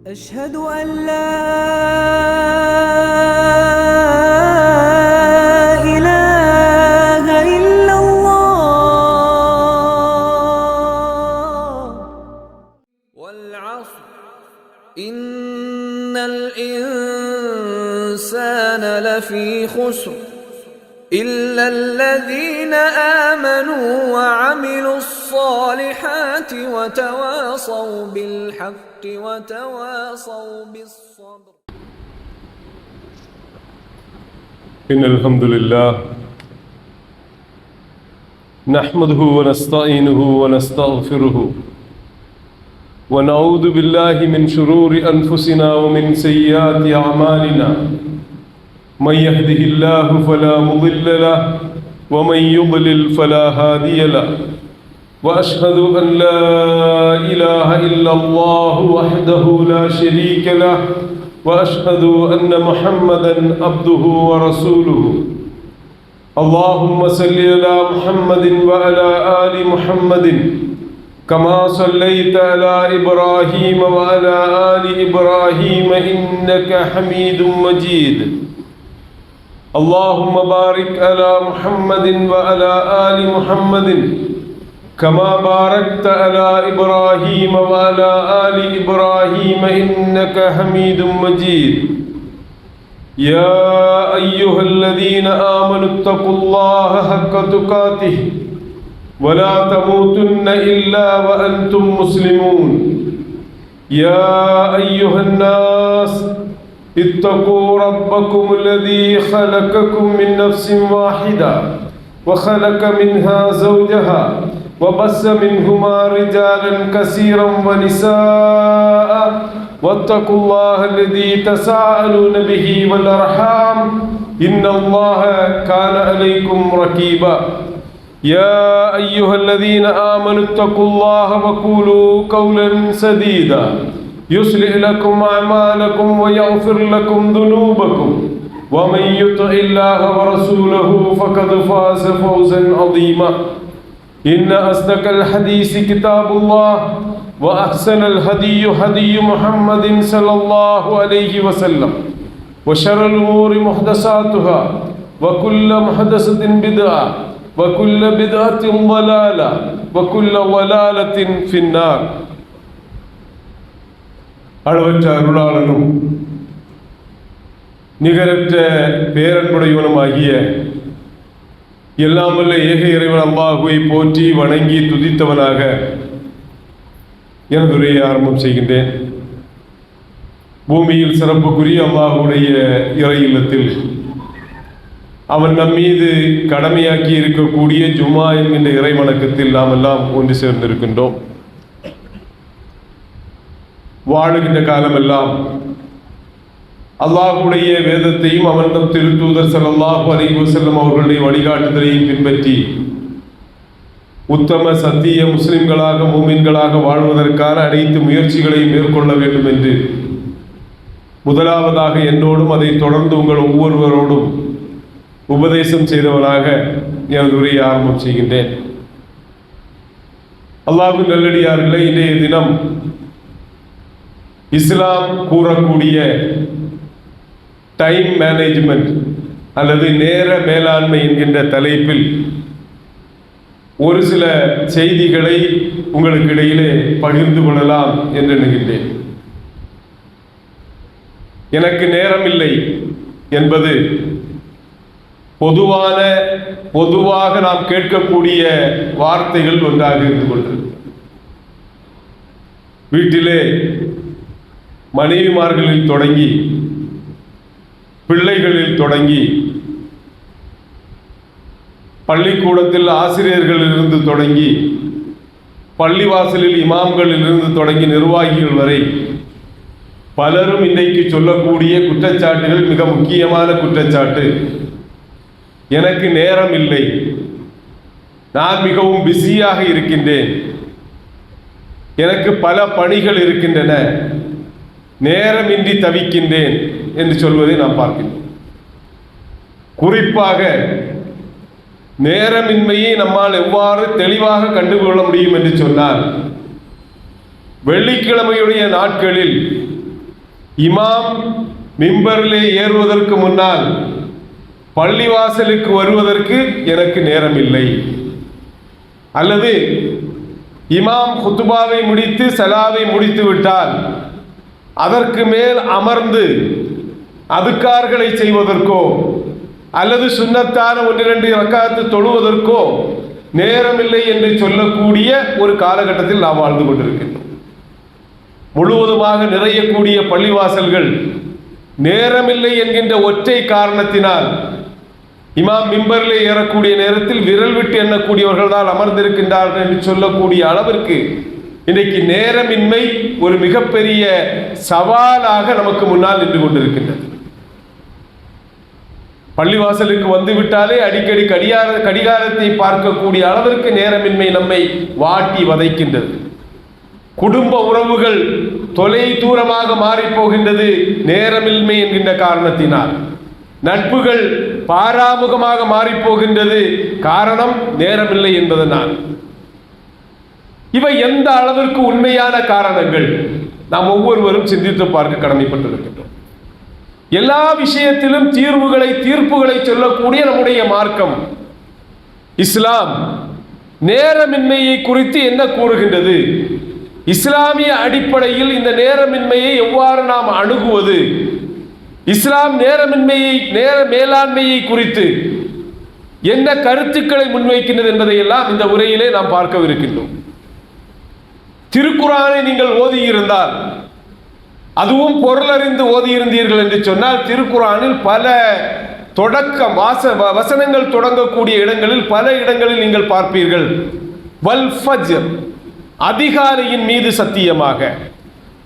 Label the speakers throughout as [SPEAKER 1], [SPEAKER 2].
[SPEAKER 1] أشهد أن لا إله إلا الله والعصر إن الإنسان لفي خسر إلا الذين آمنوا وعملوا الصالحات وتواصوا بالحق وتواصوا بالصبر.
[SPEAKER 2] إن الحمد لله نحمده ونستعينه ونستغفره ونعوذ بالله من شرور أنفسنا ومن سيئات أعمالنا. من يهده الله فلا مضل له ومن يضلل فلا هادي له. وأشهد أن لا إله إلا الله وحده لا شريك له وأشهد أن محمدا عبده ورسوله. اللهم صل على محمد وعلى آل محمد كما صليت على إبراهيم وعلى آل إبراهيم إنك حميد مجيد. اللهم بارك على محمد وعلى آل محمد كما باركت على إبراهيم وعلى آل إبراهيم إنك حميد مجيد. يا أيها الذين آمنوا اتقوا الله حق تقاته ولا تموتن إلا وأنتم مسلمون. يا أيها الناس اتقوا ربكم الذي خلقكم من نفس واحدة وخلق منها زوجها وبث منهما رجالا كثيرا ونساء واتقوا الله الذي تساءلون به والأرحام إن الله كان عليكم رقيبا. يا أيها الذين آمنوا اتقوا الله وقولوا قولا سديدا يصلح لكم أعمالكم ويغفر لكم ذنوبكم ومن يطع الله ورسوله فقد فاز فوزا عظيما. إن أصدق الحديث كتاب الله وأحسن الهدي هدي محمد صلى الله عليه وسلم وشر الأمور محدثاتها وكل محدثة بدعة وكل بدعة ضلالة وكل ضلالة في النار. அளவற்ற அருளாளனும் நிகரற்ற பேரன்புடையவனுமாகிய எல்லாம் வல்ல ஏக இறைவன் அல்லாஹுவை போற்றி வணங்கி துதித்தவனாக எனது உரையை ஆரம்பம் செய்கின்றேன். பூமியில் சிறப்புக்குரிய அல்லாஹுடைய இறை இல்லத்தில் அவன் நம் மீது கடமையாக்கி இருக்கக்கூடிய ஜும்மா என்கின்ற இறை வணக்கத்தில் நாம் எல்லாம் ஒன்று சேர்ந்திருக்கின்றோம். வாழுகின்ற காலமெல்லாம் அல்லாஹுடைய வேதத்தையும் அவன் திருத்தூதர் ஸல்லல்லாஹு அலைஹி வஸல்லம் அவர்களுடைய வழிகாட்டுதலையும் பின்பற்றி உத்தம சத்திய முஸ்லிம்களாக மூமின்களாக வாழ்வதற்கான அனைத்து முயற்சிகளையும் மேற்கொள்ள வேண்டும் என்று முதலாவதாக என்னோடும் அதை தொடர்ந்து உங்கள் ஒவ்வொருவரோடும் உபதேசம் செய்தவனாக எனது உரையை ஆரம்பம் செய்கின்றேன். அல்லாஹ்வின் நல்லடியார்களே, இன்றைய தினம் இஸ்லாம் கூறக்கூடிய டைம் மேனேஜ்மெண்ட் அல்லது நேர மேலாண்மை என்கின்ற தலைப்பில் ஒரு சில செய்திகளை உங்களுக்கு இடையிலே பகிர்ந்து கொள்ளலாம் என்று எண்ணுகின்றேன். எனக்கு நேரம் இல்லை என்பது பொதுவாக நாம் கேட்கக்கூடிய வார்த்தைகள் ஒன்றாக இருந்து கொண்டது. வீட்டிலே மனைவிமார்களில் தொடங்கி பிள்ளைகளில் தொடங்கி பள்ளிக்கூடத்தில் ஆசிரியர்களிலிருந்து தொடங்கி பள்ளிவாசலில் இமாம்களிலிருந்து தொடங்கி நிர்வாகிகள் வரை பலரும் இன்றைக்கு சொல்லக்கூடிய குற்றச்சாட்டுகள் மிக முக்கியமான குற்றச்சாட்டு, எனக்கு நேரம் இல்லை, நான் மிகவும் பிஸியாக இருக்கின்றேன், எனக்கு பல பணிகள் இருக்கின்றன, நேரமின்றி தவிக்கின்றேன் என்று சொல்வதை நாம் பார்க்கிறோம். குறிப்பாக நேரமின்மையை நம்மால் எவ்வாறு தெளிவாக கண்டுகொள்ள முடியும் என்று சொன்னால், வெள்ளிக்கிழமையுடைய நாட்களில் இமாம் மிம்பரிலே ஏறுவதற்கு முன்னால் பள்ளிவாசலுக்கு வருவதற்கு எனக்கு நேரம் இல்லை, அல்லது இமாம் குத்துபாவை முடித்து சலாவை முடித்து விட்டால் அதற்கு மேல் அமர்ந்து அதுக்கார்களை செய்வதற்கோ அல்லது சுன்னத்தான 1-2 ரக்காத்து தொழுவதற்கோ நேரமில்லை என்று சொல்லக்கூடிய ஒரு காலகட்டத்தில் நாம் வாழ்ந்து கொண்டிருக்கின்றோம். முழுவதுமாக நிறையக்கூடிய பள்ளிவாசல்கள் நேரமில்லை என்கின்ற ஒற்றை காரணத்தினால் இமாம் மிம்பரிலே ஏறக்கூடிய நேரத்தில் விரல் விட்டு எண்ணக்கூடியவர்கள் தான் அமர்ந்திருக்கின்றார்கள் என்று சொல்லக்கூடிய அளவிற்கு இன்றைக்கு நேரமின்மை ஒரு மிகப்பெரிய சவாலாக நமக்கு முன்னால் நின்று கொண்டிருக்கின்றது. பள்ளிவாசலுக்கு வந்துவிட்டாலே அடிக்கடி கடிகாரத்தை பார்க்கக்கூடிய அளவிற்கு நேரமின்மை நம்மை வாட்டி வதைக்கின்றது. குடும்ப உறவுகள் தொலை தூரமாக மாறி போகின்றது நேரமின்மை என்கின்ற காரணத்தினால். நட்புகள் பாராமுகமாக மாறி போகின்றது, காரணம் நேரமில்லை என்பதனால். இவை எந்த அளவிற்கு உண்மையான காரணங்கள் நாம் ஒவ்வொருவரும் சிந்தித்து பார்க்க கடமைப்பட்டிருக்கின்றோம். எல்லா விஷயத்திலும் தீர்ப்புகளை சொல்லக்கூடிய நம்முடைய மார்க்கம் இஸ்லாம் நேரமின்மையை குறித்து என்ன கூறுகின்றது? இஸ்லாமிய அடிப்படையில் இந்த நேரமின்மையை எவ்வாறு நாம் அணுகுவது? இஸ்லாம் நேர மேலாண்மையை குறித்து என்ன கருத்துக்களை முன்வைக்கின்றது என்பதை எல்லாம் இந்த உரையிலே நாம் பார்க்கவிருக்கின்றோம். திருக்குர்ஆனை நீங்கள் ஓதியிருந்தால், அதுவும் பொருளறிந்து ஓதியிருந்தீர்கள் என்று சொன்னால், திருக்குர்ஆனில் பல வசனங்கள் தொடங்கக்கூடிய இடங்களில் பல இடங்களில் நீங்கள் பார்ப்பீர்கள். வல் ஃபஜ்ர், அதிகாலையின் மீது சத்தியமாக,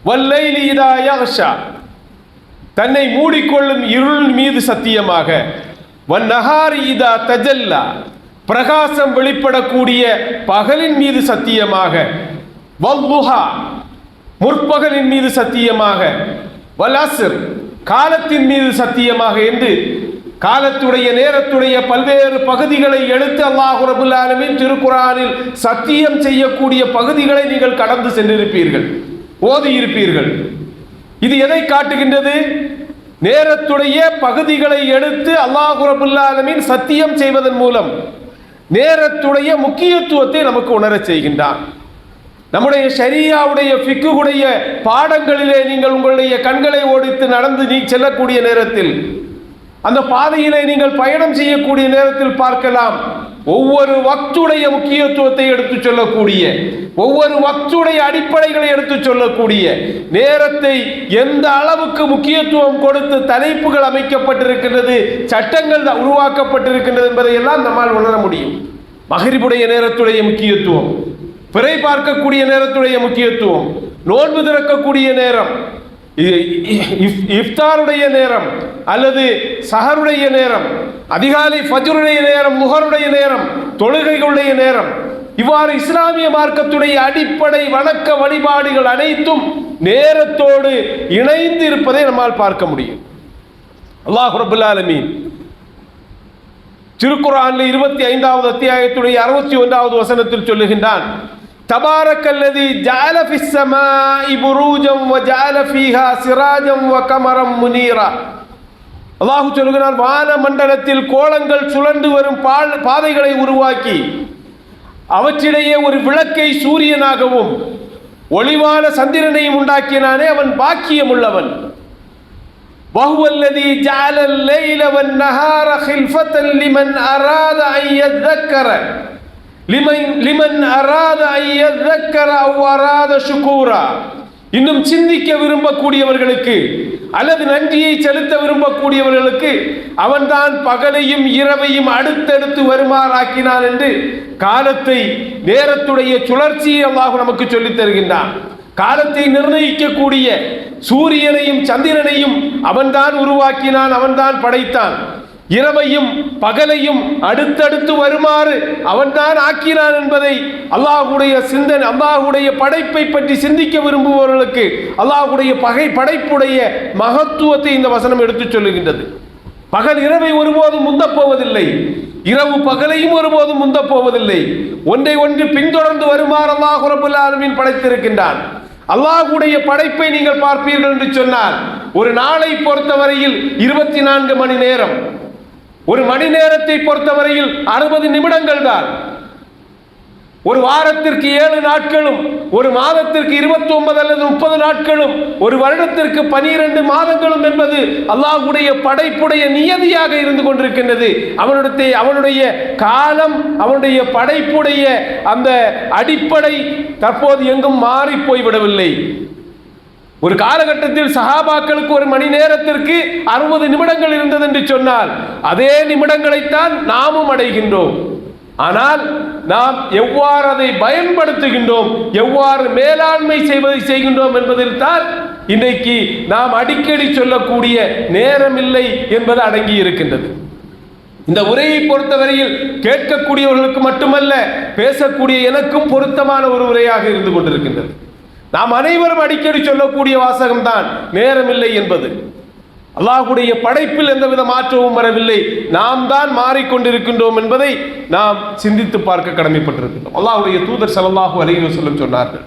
[SPEAKER 2] வல்லைலி இதா யக்ஷா, தன்னை மூடிக்கொள்ளும் இருள் மீது சத்தியமாக, வன்னஹாரி இதா தஜல்லா, பிரகாசம் வெளிப்படக்கூடிய பகலின் மீது சத்தியமாக, வல்லுஹா, முற்பகலின் மீது சத்தியமாக, வல் அஸ்ர், காலத்தின் மீது சத்தியமாக என்று காலத்துடைய நேரத்துடைய பல்வேறு பகுதிகளை எடுத்து அல்லாஹ் ரப்பல் ஆலமீன் திருக்குர்ஆனில் சத்தியம் செய்யக்கூடிய பகுதிகளை நீங்கள் கடந்து சென்றிருப்பீர்கள், ஓதியிருப்பீர்கள். இது எதை காட்டுகின்றது? நேரத்துடைய பகுதிகளை எடுத்து அல்லாஹ் ரப்பல் ஆலமீன் சத்தியம் செய்வதன் மூலம் நேரத்துடைய முக்கியத்துவத்தை நமக்கு உணரச் செய்கின்றான். நம்முடைய ஷரியாவுடைய ஃபிக்குடைய பாடங்களிலே நீங்கள் உங்களுடைய கண்களை ஓடித்து நடந்து செல்லக்கூடிய நேரத்தில், அந்த பாதையிலே நீங்கள் பயணம் செய்யக்கூடிய நேரத்தில் பார்க்கலாம், ஒவ்வொரு வக்துடைய முக்கியத்துவத்தை எடுத்து சொல்லக்கூடிய, ஒவ்வொரு வக்துடைய அடிப்படைகளை எடுத்து சொல்லக்கூடிய, நேரத்தை எந்த அளவுக்கு முக்கியத்துவம் கொடுத்து தலைப்புகள் அமைக்கப்பட்டிருக்கின்றது, சட்டங்கள் உருவாக்கப்பட்டிருக்கின்றது என்பதை எல்லாம் நம்மால் உணர முடியும். மக்ரிபுடைய நேரத்துடைய முக்கியத்துவம், பிறை பார்க்கக்கூடிய நேரத்துடைய முக்கியத்துவம், நோன்பு திறக்கக்கூடிய நேரம், இஃப்தாருடைய நேரம் அல்லது சஹருடைய நேரம், அதிகாலை ஃபஜ்ருடைய நேரம், முஹருடைய நேரம், தொழுகைகளுடைய நேரம், இவ்வாறு இஸ்லாமிய மார்க்கத்துடைய அடிப்படை வணக்க வழிபாடுகள் அனைத்தும் நேரத்தோடு இணைந்து இருப்பதை நம்மால் பார்க்க முடியும். அல்லாஹ் ரப்பல் ஆலமீன் திருக்குர்ஆனில் 25வது அத்தியாயத்துடைய 61வது வசனத்தில் சொல்லுகின்றான், தபாரக்கல்லதி ஜஅல ஃபிஸ் ஸமாஇ புரூஜன் வ ஜஅல ஃபீஹா சிராஜன் வ கமரன் முனீரா. அல்லாஹ் சொல்கிறான், வான மண்டலத்தில் கோலங்கள் சுழன்று வரும் பாதைகளை உருவாக்கி அவற்றிடையே ஒரு விளக்கை சூரியனாகவும் ஒளிவான சந்திரனையும் உண்டாக்கினானே, அவன் பாக்கியம் உள்ளவன். وهو الذي جعل الليل والنهار خلفة لمن أراد أن يذكر أو أراد شكورا. இன்னும் சிந்திக்க விரும்பக்கூடியவர்களுக்கு அல்லது நன்றியை செலுத்த விரும்பக்கூடியவர்களுக்கு அவன்தான் பகலையும் இரவையும் அடுத்தடுத்து வருமாறாக்கினான் என்று காலத்தை, நேரத்துடைய சுழற்சியை அல்லாஹ் நமக்கு சொல்லித் தருகின்றான். காலத்தை நிர்ணயிக்கக்கூடிய சூரியனையும் சந்திரனையும் அவன்தான் உருவாக்கினான், அவன்தான் படைத்தான். இரவையும் பகலையும் அடுத்தடுத்து வருமாறு அவன்தான் ஆக்கினான் என்பதை அல்லாஹ்வுடைய சிந்தனை, அல்லாஹ்வுடைய படைப்பை பற்றி சிந்திக்க விரும்புபவர்களுக்கு அல்லாஹ்வுடைய படைப்புடைய மகத்துவத்தை இந்த வசனம் எடுத்துச் சொல்லுகின்றது. பகல் இரவை ஒருபோதும் முந்தப் போவதில்லை, இரவு பகலையும் ஒருபோதும் முந்தப் போவதில்லை. ஒன்றை ஒன்று பின்தொடர்ந்து வருமாறு அல்லாஹ் ரப்பல் ஆலமீன் படைத்திருக்கின்றான். அல்லாஹ்வுடைய படைப்பை நீங்கள் பார்ப்பீர்கள் என்று சொன்னால் ஒரு நாளை பொறுத்தவரையில் 24 மணி நேரம், ஒரு மணி நேரத்தை பொறுத்தவரையில் 60 நிமிடங்கள் தான். ஒரு வாரத்திற்கு 7 நாட்களும், ஒரு மாதத்திற்கு 29 அல்லது 30 நாட்களும், ஒரு வருடத்திற்கு 12 மாதங்களும் என்பது அல்லாஹ்வுடைய படைப்புடைய நியதியாக இருந்து கொண்டிருக்கின்றது. அவனுடைய காலம், அவனுடைய படைப்புடைய அந்த அடிப்படை தற்போது எங்கும் மாறி போய்விடவில்லை. ஒரு காலகட்டத்தில் சஹாபாக்களுக்கு ஒரு மணி நேரத்திற்கு 60 நிமிடங்கள் இருந்தது என்று சொன்னால் அதே நிமிடங்களைத்தான் நாமும் அடைகின்றோம். ஆனால் நாம் எவ்வாறு அதை பயன்படுத்துகின்றோம், எவ்வாறு மேலாண்மை செய்கின்றோம் என்பதில் தான் இன்றைக்கு நாம் அடிக்கடி சொல்லக்கூடிய நேரம் இல்லை என்பது அடங்கி இருக்கின்றது. இந்த உரையை பொறுத்தவரையில் கேட்கக்கூடியவர்களுக்கு மட்டுமல்ல, பேசக்கூடிய எனக்கும் பொருத்தமான ஒரு உரையாக இருந்து கொண்டிருக்கின்றது. நாம் அனைவரும் அடிக்கடி சொல்லக்கூடிய வாசகம் தான் நேரம் இல்லை என்பது. அல்லாஹ்வுடைய படைப்பில் எந்தவித மாற்றமும் வரவில்லை, நாம் தான் மாறிக்கொண்டிருக்கின்றோம் என்பதை நாம் சிந்தித்து பார்க்க கடமைப்பட்டிருக்கின்றோம். அல்லாஹ்வுடைய தூதர் ஸல்லல்லாஹு அலைஹி வஸல்லம் சொன்னார்கள்,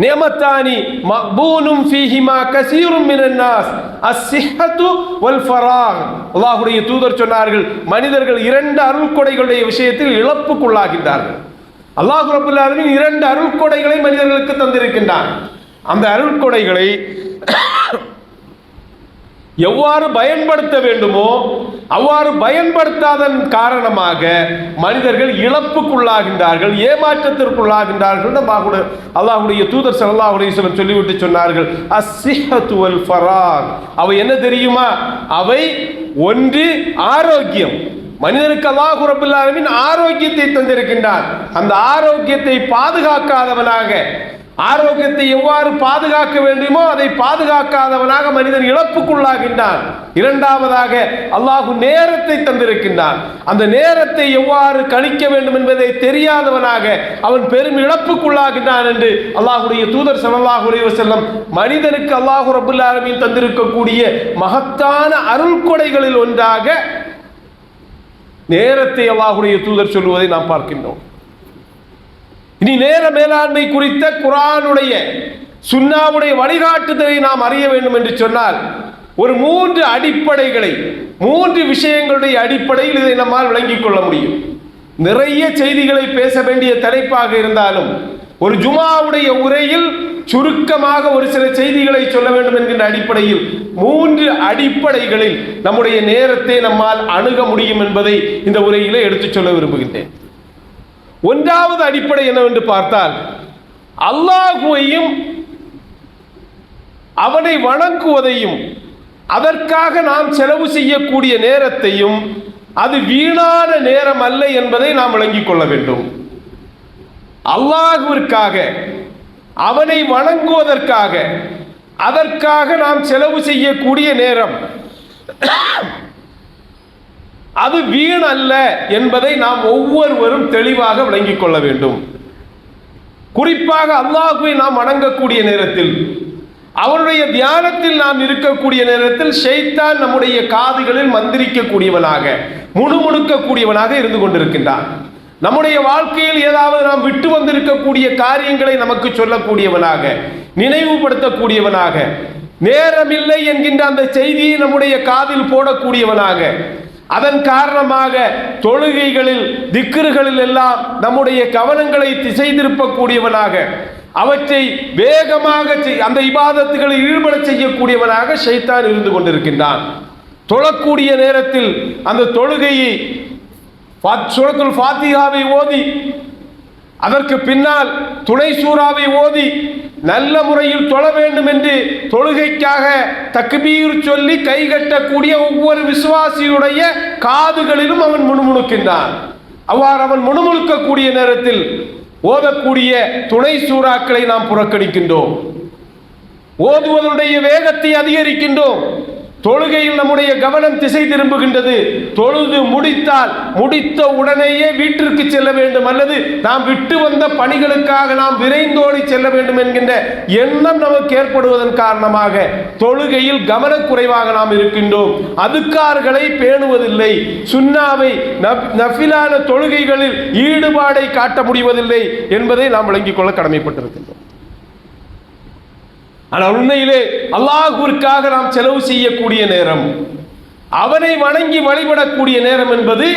[SPEAKER 2] நியமத்தானி மக்பூனும் ஃபீஹிமா கஸீரும் மினன் நாஸ் அஸ்ஸிஹ்ஹத்து வல் ஃபராக். அல்லாஹ்வுடைய தூதர் சொன்னார்கள், மனிதர்கள் 2 அருள்கொடைகளுடைய விஷயத்தில் இழப்புக்குள்ளாகின்றார்கள். அல்லாஹ் ரப்பல் ஆலமீன் 2 அருள்கொடைகளை மனிதர்களுக்கு தந்திருக்கின்றான். அந்த அருள்கொடைகளை எவ்வாறு பயன்படுத்த வேண்டுமோ அவ்வாறு பயன்படுத்தாதன் காரணமாக மனிதர்கள் இழப்புக்குள்ளாகின்றார்கள், ஏமாற்றத்திற்குள்ளாகின்றார்கள். அல்லாஹ்வுடைய தூதர் ஸல்லல்லாஹு அலைஹி வஸல்லம் சொல்லிவிட்டு சொன்னார்கள், அஸ்ஸிஹ்ஹத்து வல் ஃபராக். அவை என்ன தெரியுமா? அவை ஒன்று ஆரோக்கியம். மனிதனுக்கு அல்லாஹ் ரப்பல் ஆலமீன் ஆரோக்கியத்தை தந்திருக்கின்றான். அந்த ஆரோக்கியத்தை பாதுகாக்காதவனாக, ஆரோக்கியத்தை எவ்வாறு பாதுகாக்க வேண்டுமோ அதை பாதுகாக்காதவனாக மனிதன் இழப்புக்குள்ளாகின்றான். இரண்டாவதாக அல்லாஹ் நேரத்தை தந்திருக்கின்றான். அந்த நேரத்தை எவ்வாறு கழிக்க வேண்டும் என்பதை தெரியாதவனாக அவன் பெரும் இழப்புக்குள்ளாகின்றான் என்று அல்லாஹ்வுடைய தூதர் ஸல்லல்லாஹு அலைஹி வஸல்லம் மனிதனுக்கு அல்லாஹ் ரப்பல் ஆலமீன் தந்திருக்கக்கூடிய மகத்தான அருள்கொடைகளில் ஒன்றாக நேரத்தை அல்லாஹ்வுடைய தூதர் சொல்வதை நாம் பார்க்கின்றோம். இனி நேர மேலாண்மை குறித்த குர்ஆனுடைய சுன்னாவுடைய வழிகாட்டுதலை நாம் அறிய வேண்டும் என்று சொன்னால் ஒரு 3 அடிப்படைகளை, 3 விஷயங்களுடைய அடிப்படையில் இதை நம்மால் விளங்கிக் கொள்ள முடியும். நிறைய செய்திகளை பேச வேண்டிய தலைப்பாக இருந்தாலும் ஒரு ஜுமாவுடைய உரையில் சுருக்கமாக ஒரு சில செய்திகளை சொல்ல வேண்டும் என்கின்ற அடிப்படையில் 3 அடிப்படைகளில் நம்முடைய நேரத்தை நம்மால் அணுக முடியும் என்பதை இந்த உரையிலே எடுத்துச் சொல்ல விரும்புகின்றேன். ஒன்றாவது அடிப்படை என்னவென்று பார்த்தால், அல்லாஹ்வையும் அவனை வணங்குவதையும் அதற்காக நாம் செலவு செய்யக்கூடிய நேரத்தையும் அது வீணான நேரம் அல்ல என்பதை நாம் விளங்கிக் கொள்ள வேண்டும். அல்லாஹ்விற்காக, அவனை வணங்குவதற்காக, அதற்காக நாம் செலவு செய்யக்கூடிய நேரம் அது வீண் அல்ல என்பதை நாம் ஒவ்வொருவரும் தெளிவாக விளங்கிக் கொள்ள வேண்டும். குறிப்பாக அல்லாஹ்வை நாம் வணங்கக்கூடிய நேரத்தில், அவருடைய தியானத்தில் நாம் இருக்கக்கூடிய நேரத்தில் ஷைத்தான் நம்முடைய காதுகளில் மந்திரிக்கக்கூடியவனாக, முணுமுணுக்கக்கூடியவனாக இருந்து கொண்டிருக்கின்றான். நம்முடைய வாழ்க்கையில் ஏதாவது நாம் விட்டு வந்திருக்கக்கூடிய காரியங்களை நமக்கு சொல்லக்கூடியவனாக, நினைவுபடுத்தக்கூடியவனாக, நேரமில்லை என்கின்ற அந்த செய்தியை நம்முடைய காதில் போடக்கூடியவனாக, அதன் காரணமாக தொழுகைகளில், திக்ருகளில் எல்லாம் நம்முடைய கவனங்களை திசை திருப்பக்கூடியவனாக, அவற்றை வேகமாக அந்த இபாதத்துகளில் ஈடுபட செய்யக்கூடியவனாக ஷைத்தான் இருந்து கொண்டிருக்கின்றான். தொழக்கூடிய நேரத்தில் அந்த தொழுகையை சூரத்துல் ஃபாத்திஹாவை ஓதி, அதற்கு பின்னால் துணை சூறாவை ஓதி நல்ல முறையில் தொழ வேண்டும் என்று தொழுகைக்காக தக்பீர் சொல்லி கைகட்டக்கூடிய ஒவ்வொரு விசுவாசியுடைய காதுகளிலும் அவன் முணுமுணுக்கின்றான். அவ்வாறு அவன் முணுமுணுக்கக்கூடிய நேரத்தில் ஓதக்கூடிய துணை சூறாக்களை நாம் புறக்கணிக்கின்றோம், ஓதுவதனுடைய வேகத்தை அதிகரிக்கின்றோம். தொழுகையில் நம்முடைய கவனம் திசை திரும்புகின்றது. தொழுது முடித்தால் முடித்த உடனேயே வீட்டிற்கு செல்ல வேண்டும், அல்லது நாம் விட்டு வந்த பணிகளுக்காக நாம் விரைந்தோடி செல்ல வேண்டும் என்கின்ற எண்ணம் நமக்கு ஏற்படுவதன் காரணமாக தொழுகையில் கவனக்குறைவாக நாம் இருக்கின்றோம். அதுக்கார்களை பேணுவதில்லை, சுன்னாவை நஃபிலான தொழுகைகளில் ஈடுபாடை காட்ட முடிவதில்லை என்பதை நாம் விளங்கிக் கொள்ள கடமைப்பட்டிருக்கின்றோம். ஆனால் உண்மையிலே அல்லாஹ்விற்காக நாம் செலவு செய்யக்கூடிய நேரம், அவனை வணங்கி வழிபடக்கூடிய நேரம் என்பது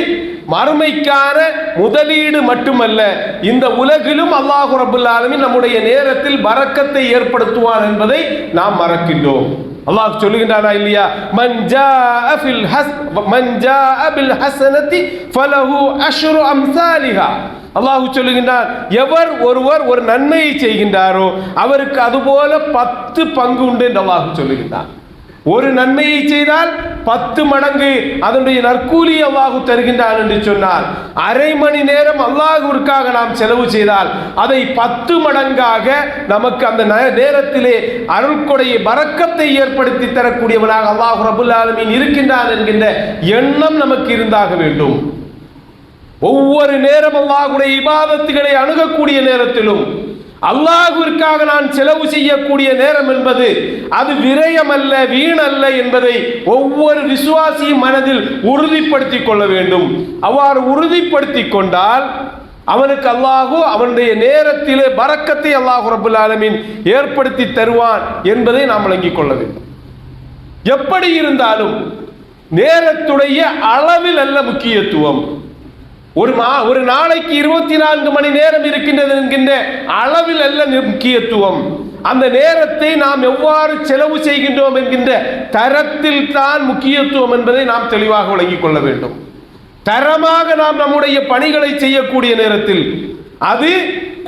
[SPEAKER 2] மறுமைக்கான முதலீடு மட்டுமல்ல, இந்த உலகிலும் அல்லாஹ் ரப்பல் ஆலமீன் நம்முடைய நேரத்தில் பரக்கத்தை ஏற்படுத்துவான் என்பதை நாம் மறக்கின்றோம். அல்லாஹ் சொல்லுகின்றானா இல்லையா? மன் ஜாஅ பில் ஹஸனதி ஃபலஹு அஷ்ரு அம்சாலிஹா. அல்லாஹ் சொல்லுகின்றான், எவர் ஒருவர் ஒரு நன்மையை செய்கின்றாரோ அவருக்கு அதுபோல 10 பங்கு உண்டு என்று அல்லாஹ் சொல்லுகின்றான். ஒரு நன்மையை செய்தால் 10 மடங்கு அதனுடைய நற்கூலி அல்லாஹ் தருகின்றான் என்று சொன்னார். அரை மணி நேரம் அல்லாஹ்விற்காக நாம் செலவு செய்தால் அதை 10 மடங்காக நமக்கு அந்த நேரத்திலே அருள்கொடையை பரக்கத்தை ஏற்படுத்தி தரக்கூடியவனாக அல்லாஹ் ரப்பல் ஆலமீன் இருக்கின்றான் என்கின்ற எண்ணம் நமக்கு இருந்தாக வேண்டும். ஒவ்வொரு நேரம் அல்லாஹ்வுடைய இபாதத்துகளை அணுகக்கூடிய நேரத்திலும் அல்லாஹ்விற்காக நான் செலவு செய்யக்கூடிய நேரம் என்பது அது விரயமல்ல, வீணல்ல என்பதை ஒவ்வொரு விசுவாசியும் மனதில் உறுதிப்படுத்திக் கொள்ள வேண்டும். அவ்வாறு உறுதிப்படுத்திக் கொண்டால் அவனுக்கு அல்லாஹு அவனுடைய நேரத்திலே பரக்கத்தை அல்லாஹ் ரப்பல் ஆலமீன் ஏற்படுத்தி தருவான் என்பதை நாம் விளங்கிக் கொள்ள வேண்டும். எப்படி இருந்தாலும் நேரத்துடைய அளவில் அல்ல முக்கியத்துவம், ஒரு நாளைக்கு 24 மணி நேரம் இருக்கின்றது என்கின்ற அளவில் அல்ல முக்கியத்துவம், அந்த நேரத்தை நாம் எவ்வாறு செலவு செய்கின்றோம் என்கின்ற தரத்தில் தான் முக்கியத்துவம் என்பதை நாம் தெளிவாக விளங்கிக் கொள்ள வேண்டும். தரமாக நாம் நம்முடைய பணிகளை செய்யக்கூடிய நேரத்தில் அது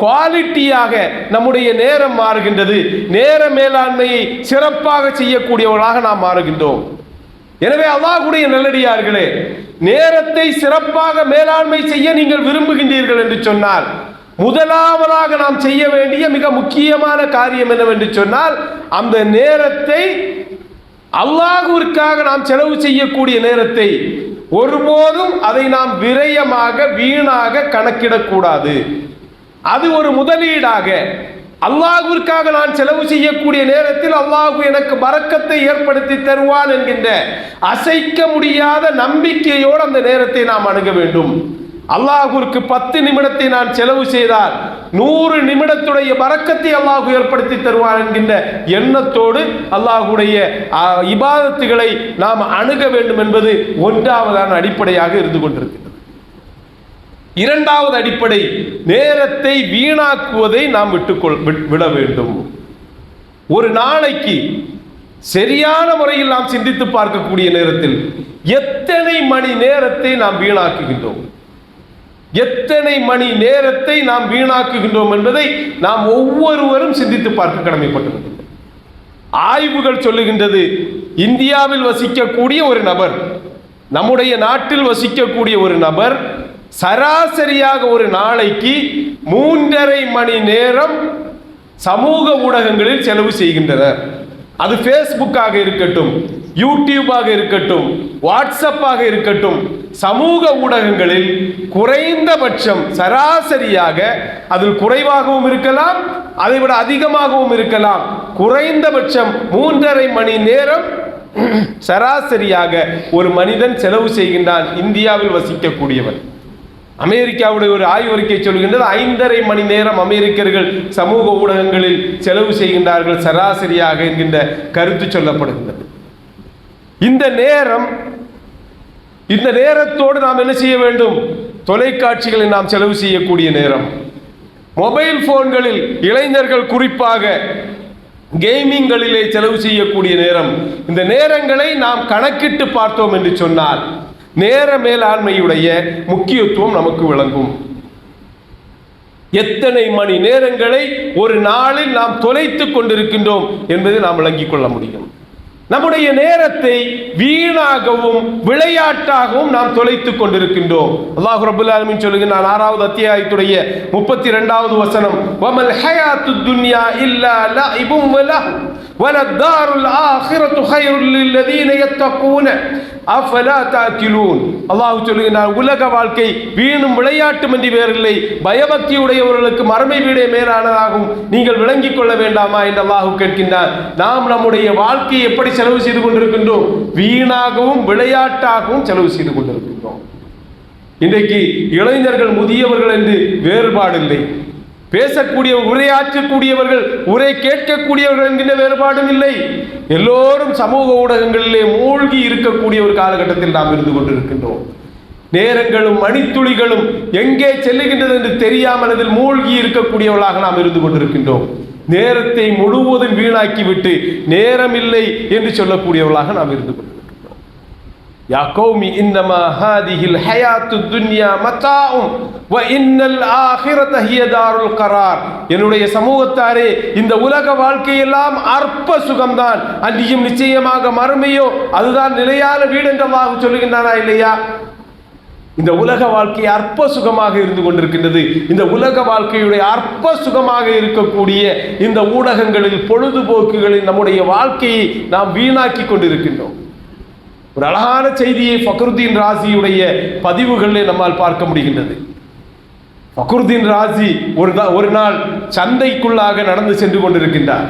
[SPEAKER 2] குவாலிட்டியாக நம்முடைய நேரம் மாறுகின்றது. நேர மேலாண்மையை சிறப்பாக செய்யக்கூடியவர்களாக நாம் மாறுகின்றோம். எனவே அல்லாஹ்வுடைய நல்லடியார்களே, நேரத்தை சிறப்பாக மேலாண்மை செய்ய நீங்கள் விரும்புகின்றீர்கள் என்று சொன்னால் முதலாவதாக நாம் செய்ய வேண்டிய மிக முக்கியமான காரியம் என்னவென்று சொன்னால், அந்த நேரத்தை அல்லாஹ்விற்காக நாம் செலவு செய்யக்கூடிய நேரத்தை ஒருபோதும் அதை நாம் விரயமாக வீணாக கணக்கிடக்கூடாது. அது ஒரு முதலீடாக அல்லாஹ்விற்காக நான் செலவு செய்யக்கூடிய நேரத்தில் அல்லாஹ் எனக்கு பரக்கத்தை ஏற்படுத்தி தருவான் என்கின்ற அசைக்க முடியாத நம்பிக்கையோடு அந்த நேரத்தை நாம் அணுக வேண்டும். அல்லாஹ்விற்கு 10 நிமிடத்தை நான் செலவு செய்தால் 100 நிமிடத்துடைய பரக்கத்தை அல்லாஹ் ஏற்படுத்தி தருவான் என்கின்ற எண்ணத்தோடு அல்லாஹ்வுடைய இபாதத்துகளை நாம் அணுக வேண்டும் என்பது ஒன்றாவதான அடிப்படையாக இருந்து கொண்டிருக்கிறது. இரண்டாவது அடிப்படை, நேரத்தை வீணாக்குவதை நாம் விட வேண்டும். ஒரு நாளைக்கு சரியான முறையில் நாம் சிந்தித்து பார்க்கக்கூடிய நேரத்தில் எத்தனை மணி நேரத்தை நாம் வீணாக்குகின்றோம், எத்தனை மணி நேரத்தை நாம் வீணாக்குகின்றோம் என்பதை நாம் ஒவ்வொருவரும் சிந்தித்து பார்க்க கடமைப்பட்டிருக்கின்றோம். ஆய்வுகள் சொல்லுகின்றது, இந்தியாவில் வசிக்கக்கூடிய ஒரு நபர், நம்முடைய நாட்டில் வசிக்கக்கூடிய ஒரு நபர் சராசரியாக ஒரு நாளைக்கு 3.5 மணி நேரம் சமூக ஊடகங்களில் செலவு செய்கின்றனர். அது ஃபேஸ்புக்காக இருக்கட்டும், யூடியூபாக இருக்கட்டும், வாட்ஸ்அப்பாக இருக்கட்டும், சமூக ஊடகங்களில் குறைந்தபட்சம் சராசரியாக, அதில் குறைவாகவும் இருக்கலாம், அதைவிட அதிகமாகவும் இருக்கலாம், குறைந்தபட்சம் 3.5 மணி நேரம் சராசரியாக ஒரு மனிதன் செலவு செய்கின்றான் இந்தியாவில் வசிக்கக்கூடியவன். அமெரிக்காவுடைய ஒரு ஆய்வறிக்கை சொல்கின்றது 5.5 மணி நேரம் அமெரிக்கர்கள் சமூக ஊடகங்களில் செலவு செய்கின்றார்கள் சராசரியாக என்கின்ற கருத்து சொல்லப்படுகின்றது. இந்த நேரத்தோடு நாம் என்ன செய்ய வேண்டும்? தொலைக்காட்சிகளில் நாம் செலவு செய்யக்கூடிய நேரம், மொபைல் போன்களில் இளைஞர்கள் குறிப்பாக கேமிங்களிலே செலவு செய்யக்கூடிய நேரம், இந்த நேரங்களை நாம் கணக்கிட்டு பார்த்தோம் என்று சொன்னால் நேர மேலாண்மையுடைய முக்கியத்துவம் நமக்கு விளங்கும். எத்தனை மணி நேரங்களை ஒரு நாளில் நாம் தொலைத்துக் கொண்டிருக்கின்றோம் என்பதை நாம் விளங்கிக் கொள்ள முடியும். நம்முடைய நேரத்தை வீணாகவும் விளையாட்டாகவும் நாம் தொலைத்துக் கொண்டிருக்கின்றோம். அல்லாஹ் ரப்பல் ஆலமீன் சொல்லுகிறான் 6வது அத்தியாயத்துடைய 32வது வசனம், வமல் ஹயாத்துத் துன்யா இல்லா லஇபும் வலஹ் வலத்தாருல் ஆখিরাতু கைருல் லில்லதீன யத்தகூன அஃபலா தஅகிலூன். அல்லாஹ் சொல்லுகிறான், உலக வாழ்க்கை வீணும் விளையாட்டும் என்று வேறில்லை, பயபக்தியுடையவர்களுக்கு மறுமை வீடே மேலானதாகும், நீங்கள் விளங்கிக் கொள்ள வேண்டாமா என்று அல்லாஹ் கேட்கின்றான். நாம் நம்முடைய வாழ்க்கையை எப்படி செலவு செய்து கொண்டிருக்கின்றோம்? வீணாகவும் விளையாட்டாகவும் செலவு செய்து கொண்டிருக்கின்றோம். இன்றைக்கு இளைஞர்கள் முதியவர்கள் என்று வேறுபாடு இல்லை. பேசக்கூடிய உரையாற்றக்கூடியவர்கள், உரை கேட்கக்கூடியவர்கள் என்கின்ற வேறுபாடும் இல்லை. எல்லோரும் சமூக ஊடகங்களிலே மூழ்கி இருக்கக்கூடிய ஒரு காலகட்டத்தில் நாம் இருந்து கொண்டிருக்கின்றோம். நேரங்களும் மணித்துளிகளும் எங்கே செல்லுகின்றது என்று தெரியாமல் அதில் மூழ்கி இருக்கக்கூடியவர்களாக நாம் இருந்து கொண்டிருக்கின்றோம். நேரத்தை முழுவதும் வீணாக்கிவிட்டு நேரமில்லை என்று சொல்லக்கூடியவர்களாக நாம் இருந்து கொண்டிருக்கின்றோம். யா கௌமி இன்னமா ஹாதிஹில் ஹயாத்துத் துன்யா மதாஉம் வ இன்னல் ஆகிரத ஹிய தாருல் கரார். என்னுடைய சமூகத்தாரே, இந்த உலக வாழ்க்கையெல்லாம் அற்ப சுகம்தான், அன்றியும் நிச்சயமாக மறுமையோ அதுதான் நிலையான வீடு என்று அல்லாஹ் சொல்லுகின்றானா இல்லையா? இந்த உலக வாழ்க்கை அற்ப சுகமாக இருந்து கொண்டிருக்கின்றது. இந்த உலக வாழ்க்கையுடைய அற்ப சுகமாக இருக்கக்கூடிய இந்த ஊடகங்களில், பொழுதுபோக்குகளில் நம்முடைய வாழ்க்கையை நாம் வீணாக்கி கொண்டிருக்கின்றோம். ஒரு அழகான செய்தியை ஃபக்ருதீன் ராசியுடைய பதிவுகளிலே நம்மால் பார்க்க முடிகின்றது. ஃபக்ருதீன் ராசி ஒரு நாள் சந்தைக்குள்ளாக நடந்து சென்று கொண்டிருக்கின்றார்.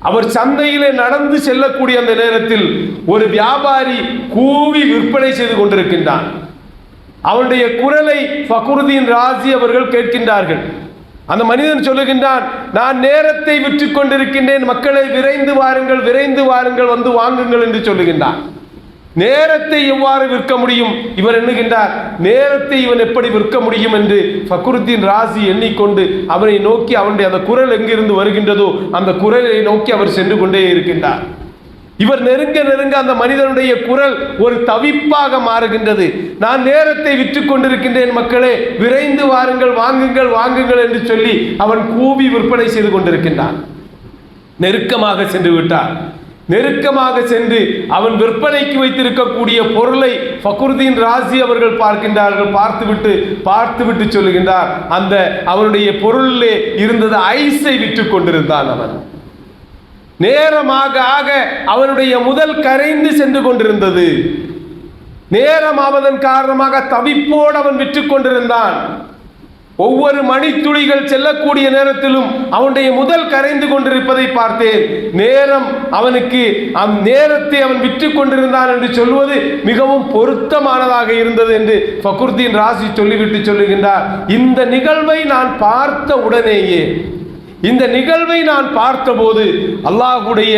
[SPEAKER 2] அவர் சந்தையிலே நடந்து செல்லக்கூடிய அந்த நேரத்தில் ஒரு வியாபாரி கூவி விற்பனை செய்து கொண்டிருக்கின்றான். அவனுடைய குரலை ஃபக்ருதீன் ராசி அவர்கள் கேட்கின்றார்கள். அந்த மனிதன் சொல்லுகின்றான், நான் நேரத்தை விற்று கொண்டிருக்கின்றேன், மக்களை விரைந்து வாருங்கள், விரைந்து வாருங்கள், வந்து வாங்குங்கள் என்று சொல்லுகின்றான். நேரத்தை எவ்வாறு விற்க முடியும்? இவர் எண்ணுகின்றார், நேரத்தை இவன் எப்படி விற்க முடியும் என்று ஃபக்ருதீன் ராசி எண்ணிக்கொண்டு அவனை நோக்கி, அவனுடைய அந்த குரல் எங்கிருந்து வருகின்றதோ அந்த குரலை நோக்கி அவர் சென்று கொண்டே இருக்கின்றார். இவர் நெருங்க நெருங்க அந்த மனிதனுடைய குரல் ஒரு தவிப்பாக மாறுகின்றது. நான் நேரத்தை விற்று கொண்டிருக்கின்றேன், மக்களே விரைந்து வாருங்கள், வாங்குங்கள், வாங்குங்கள் என்று சொல்லி அவன் கூவி விற்பனை செய்து கொண்டிருக்கின்றான். நெருக்கமாக சென்று விட்டார். நெருக்கமாக சென்று அவன் விற்பனைக்கு வைத்திருக்கக்கூடிய பொருளை ஃபக்ருதீன் ராசி அவர்கள் பார்க்கின்றார்கள். பார்த்துவிட்டு சொல்லுகின்றார், அந்த அவனுடைய பொருளிலே இருந்தது ஐஸை விற்று கொண்டிருந்தான். அவன் நேரமாக ஆக அவனுடைய முதல் கரைந்து சென்று கொண்டிருந்தது. நேரமாவதன் காரணமாக தவிப்போடு அவன் விற்று கொண்டிருந்தான். ஒவ்வொரு மணித்துளிகள் செல்லக்கூடிய நேரத்திலும் அவனுடைய முதல் கரைந்து கொண்டிருப்பதை பார்த்தேன். நேரம் அவனுக்கு நேரத்தை அவன் விற்று கொண்டிருந்தான் என்று சொல்வது மிகவும் பொருத்தமானதாக இருந்தது என்று ஃபக்ருதீன் ராசி சொல்லிவிட்டு சொல்லுகின்றார், இந்த நிகழ்வை நான் பார்த்த உடனேயே, இந்த நிகழ்வை நான் பார்த்தபோது அல்லாஹ்வுடைய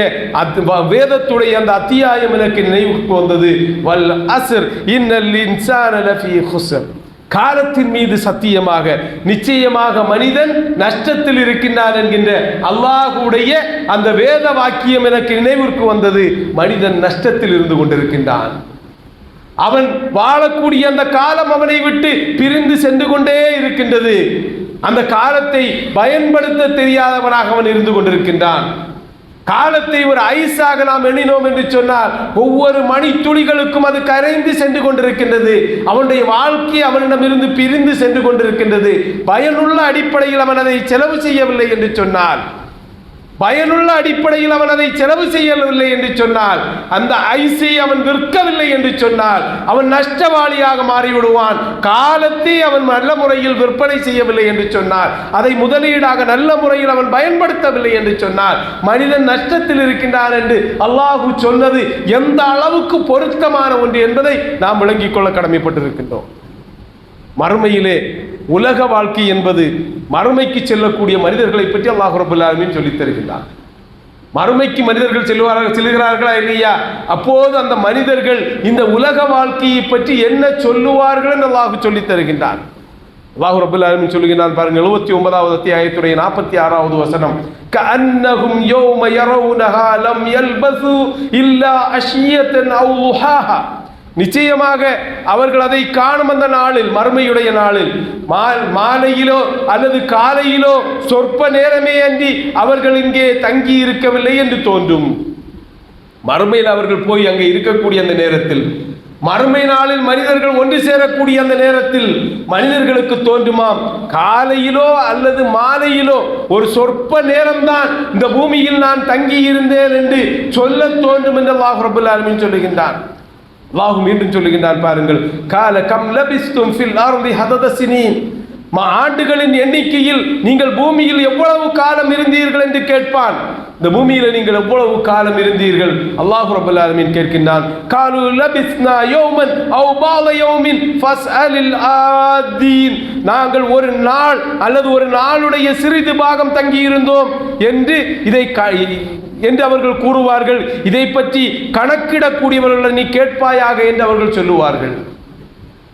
[SPEAKER 2] வேதத்துடைய அந்த அத்தியாயம் எனக்கு நினைவுக்கு வந்தது. வல் அஸ்ர் இன்னல் இன்சான லஃபீ குஸ்ர். காலத்தின் மீது சத்தியமாக, நிச்சயமாக மனிதன் நஷ்டத்தில் இருக்கின்றான் என்கின்ற அல்லாஹ்வுடைய அந்த வேத வாக்கியம் எனக்கு நினைவிற்கு வந்தது. மனிதன் நஷ்டத்தில் இருந்து கொண்டிருக்கின்றான். அவன் வாழக்கூடிய அந்த காலம் அவனை விட்டு பிரிந்து சென்று கொண்டே இருக்கின்றது. அந்த காலத்தை பயன்படுத்த தெரியாதவனாக அவன் இருந்து கொண்டிருக்கின்றான். காலத்தை ஒரு ஐஸாக நாம் எண்ணினோம் என்று சொன்னால் ஒவ்வொரு மணி துளிகளுக்கும் அது கரைந்து சென்று கொண்டிருக்கின்றது. அவனுடைய வாழ்க்கை அவனிடமிருந்து பிரிந்து சென்று கொண்டிருக்கின்றது. பயனுள்ள அடிப்படையில் அவன் அதை செலவு செய்யவில்லை என்று சொன்னால், பயனுள்ள அடிப்படையில் அவன் அதை செலவு செய்யவில்லை என்று சொன்னால், அந்த ஐஸை அவன் விற்கவில்லை என்று சொன்னால் அவன் நஷ்டவாளியாக மாறிவிடுவான். காலத்தை அவன் நல்ல முறையில் விற்பனை செய்யவில்லை என்று சொன்னால், அதை முதலீடாக நல்ல முறையில் அவன் பயன்படுத்தவில்லை என்று சொன்னால் மனிதன் நஷ்டத்தில் இருக்கின்றான் என்று அல்லாஹ் சொன்னது எந்த அளவுக்கு பொருத்தமான ஒன்று என்பதை நாம் விளங்கிக் கொள்ள கடமைப்பட்டிருக்கின்றோம். மறுமையிலே உலக வாழ்க்கை என்பது மறுமைக்கு செல்லக்கூடிய மனிதர்களை பற்றி அல்லாஹ் ரப்பல் ஆலமீன் சொல்லித் தருகின்றார். மறுமைக்கு மனிதர்கள் செல்கிறார்களா இல்லையா? அப்போது அந்த மனிதர்கள் இந்த உலக வாழ்க்கையை பற்றி என்ன சொல்லுவார்கள் என்று அல்லாஹ் சொல்லித் தருகின்றார். அல்லாஹ் ரப்பல் ஆலமீன் சொல்லுகிறான் பாருங்கள், 79வது அத்தியாயத்துடைய 46வது வசனம், கஅன்னஹும் யௌம யரவுனஹா லம் யல்பஸு இல்லா அஷியத்தன் அவ் லுஹாஹா. நிச்சயமாக அவர்கள் அதை காணும் அந்த நாளில், மறுமையுடைய நாளில், மாலையிலோ அல்லது காலையிலோ சொற்ப நேரமே அன்றி அவர்கள் இங்கே தங்கி இருக்கவில்லை என்று தோன்றும். மறுமையில் அவர்கள் போய் அங்கே இருக்கக்கூடிய அந்த நேரத்தில், மறுமை நாளில் மனிதர்கள் ஒன்று சேரக்கூடிய அந்த நேரத்தில் மனிதர்களுக்கு தோன்றுமாம், காலையிலோ அல்லது மாலையிலோ ஒரு சொற்ப நேரம்தான் இந்த பூமியில் நான் தங்கி இருந்தேன் என்று சொல்ல தோன்றும் என்று அல்லாஹ் ரப்பல் ஆலமீன் சொல்லுகின்றான். அல்லாஹ் மீண்டும் சொல்லுகின்றான் பாருங்கள், கால கம் லபிஸ்தும் ஃபில் அர்தி ஹதத சினீன். ஆண்டுகளின் எண்ணிக்கையில் நீங்கள் பூமியில் எவ்வளவு காலம் இருந்தீர்கள் என்று கேட்பான். இந்த பூமியில நீங்கள் எவ்வளவு காலம் இருந்தீர்கள்? அல்லாஹ் ரப்பல் ஆலமீன் கேட்கின்றான், காலு லபிஸ்னா யௌமன் அவ் பஅத யௌமின் ஃபஸ்அலில் ஆதீன். நாங்கள் ஒரு நாள் அல்லது ஒரு நாளுடைய சிறிது பாகம் தங்கி இருந்தோம் என்று அவர்கள் கூறுவார்கள். இதை பற்றி கணக்கிடக்கூடியவர்களை நீ கேட்பாயாக என்று அவர்கள் சொல்லுவார்கள்.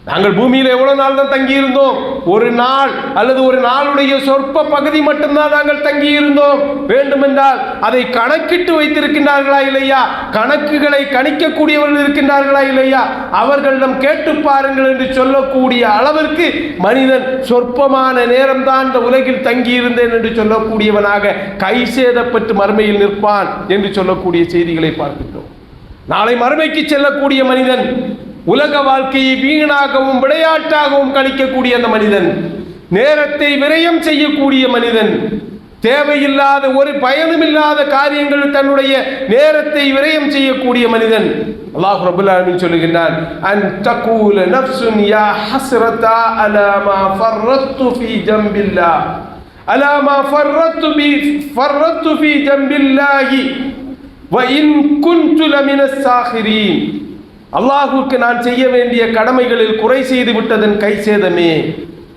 [SPEAKER 2] நாங்கள் பூமியில் எவ்வளவு நாள் தான் தங்கி இருந்தோம்? ஒரு நாள் அல்லது ஒரு நாளுடைய சொற்ப பகுதி மட்டும்தான் நாங்கள் தங்கி இருந்தோம். வேண்டுமென்றால் அதை கணக்கிட்டு வைத்திருக்கின்றார்களா இல்லையா? கணக்குகளை கணிக்கக்கூடியவர்கள் இருக்கின்றார்களா இல்லையா? அவர்களிடம் கேட்டு பாருங்கள் என்று சொல்லக்கூடிய அளவிற்கு மனிதன் சொற்பமான நேரம் தான் இந்த உலகில் தங்கி இருந்தேன் என்று சொல்லக்கூடியவனாக கை சேதப்பட்டு மறுமையில் நிற்பான் என்று சொல்லக்கூடிய செய்திகளை பார்க்கின்றோம். நாளை மறுமைக்கு செல்லக்கூடிய மனிதன், உலக வாழ்க்கையை வீணாகவும் விளையாட்டாகவும் கழிக்கக்கூடிய அந்த மனிதன், நேரத்தை விரயம் செய்யக்கூடிய மனிதன், தேவையில்லாத ஒரு பயனுமில்லாத காரியங்கள் தன்னுடைய நேரத்தை விரயம் செய்யக்கூடிய மனிதன், அல்லாஹ் ரப்பல் ஆலமீன் சொல்லுகின்றான், அன் தகூல நஃப்சுன் யா ஹஸ்ரதா அலா மா ஃபர்ரத்து ஃபீ ஜம்பில்லாஹ் அலா மா ஃபர்ரத்து ஃபீ ஜம்பில்லாஹி வ இன் குன்து லமினஸ் சாகிரீன். அல்லாஹுக்கு நான் செய்ய வேண்டிய கடமைகளில் குறை செய்து விட்டதன் கை சேதமே.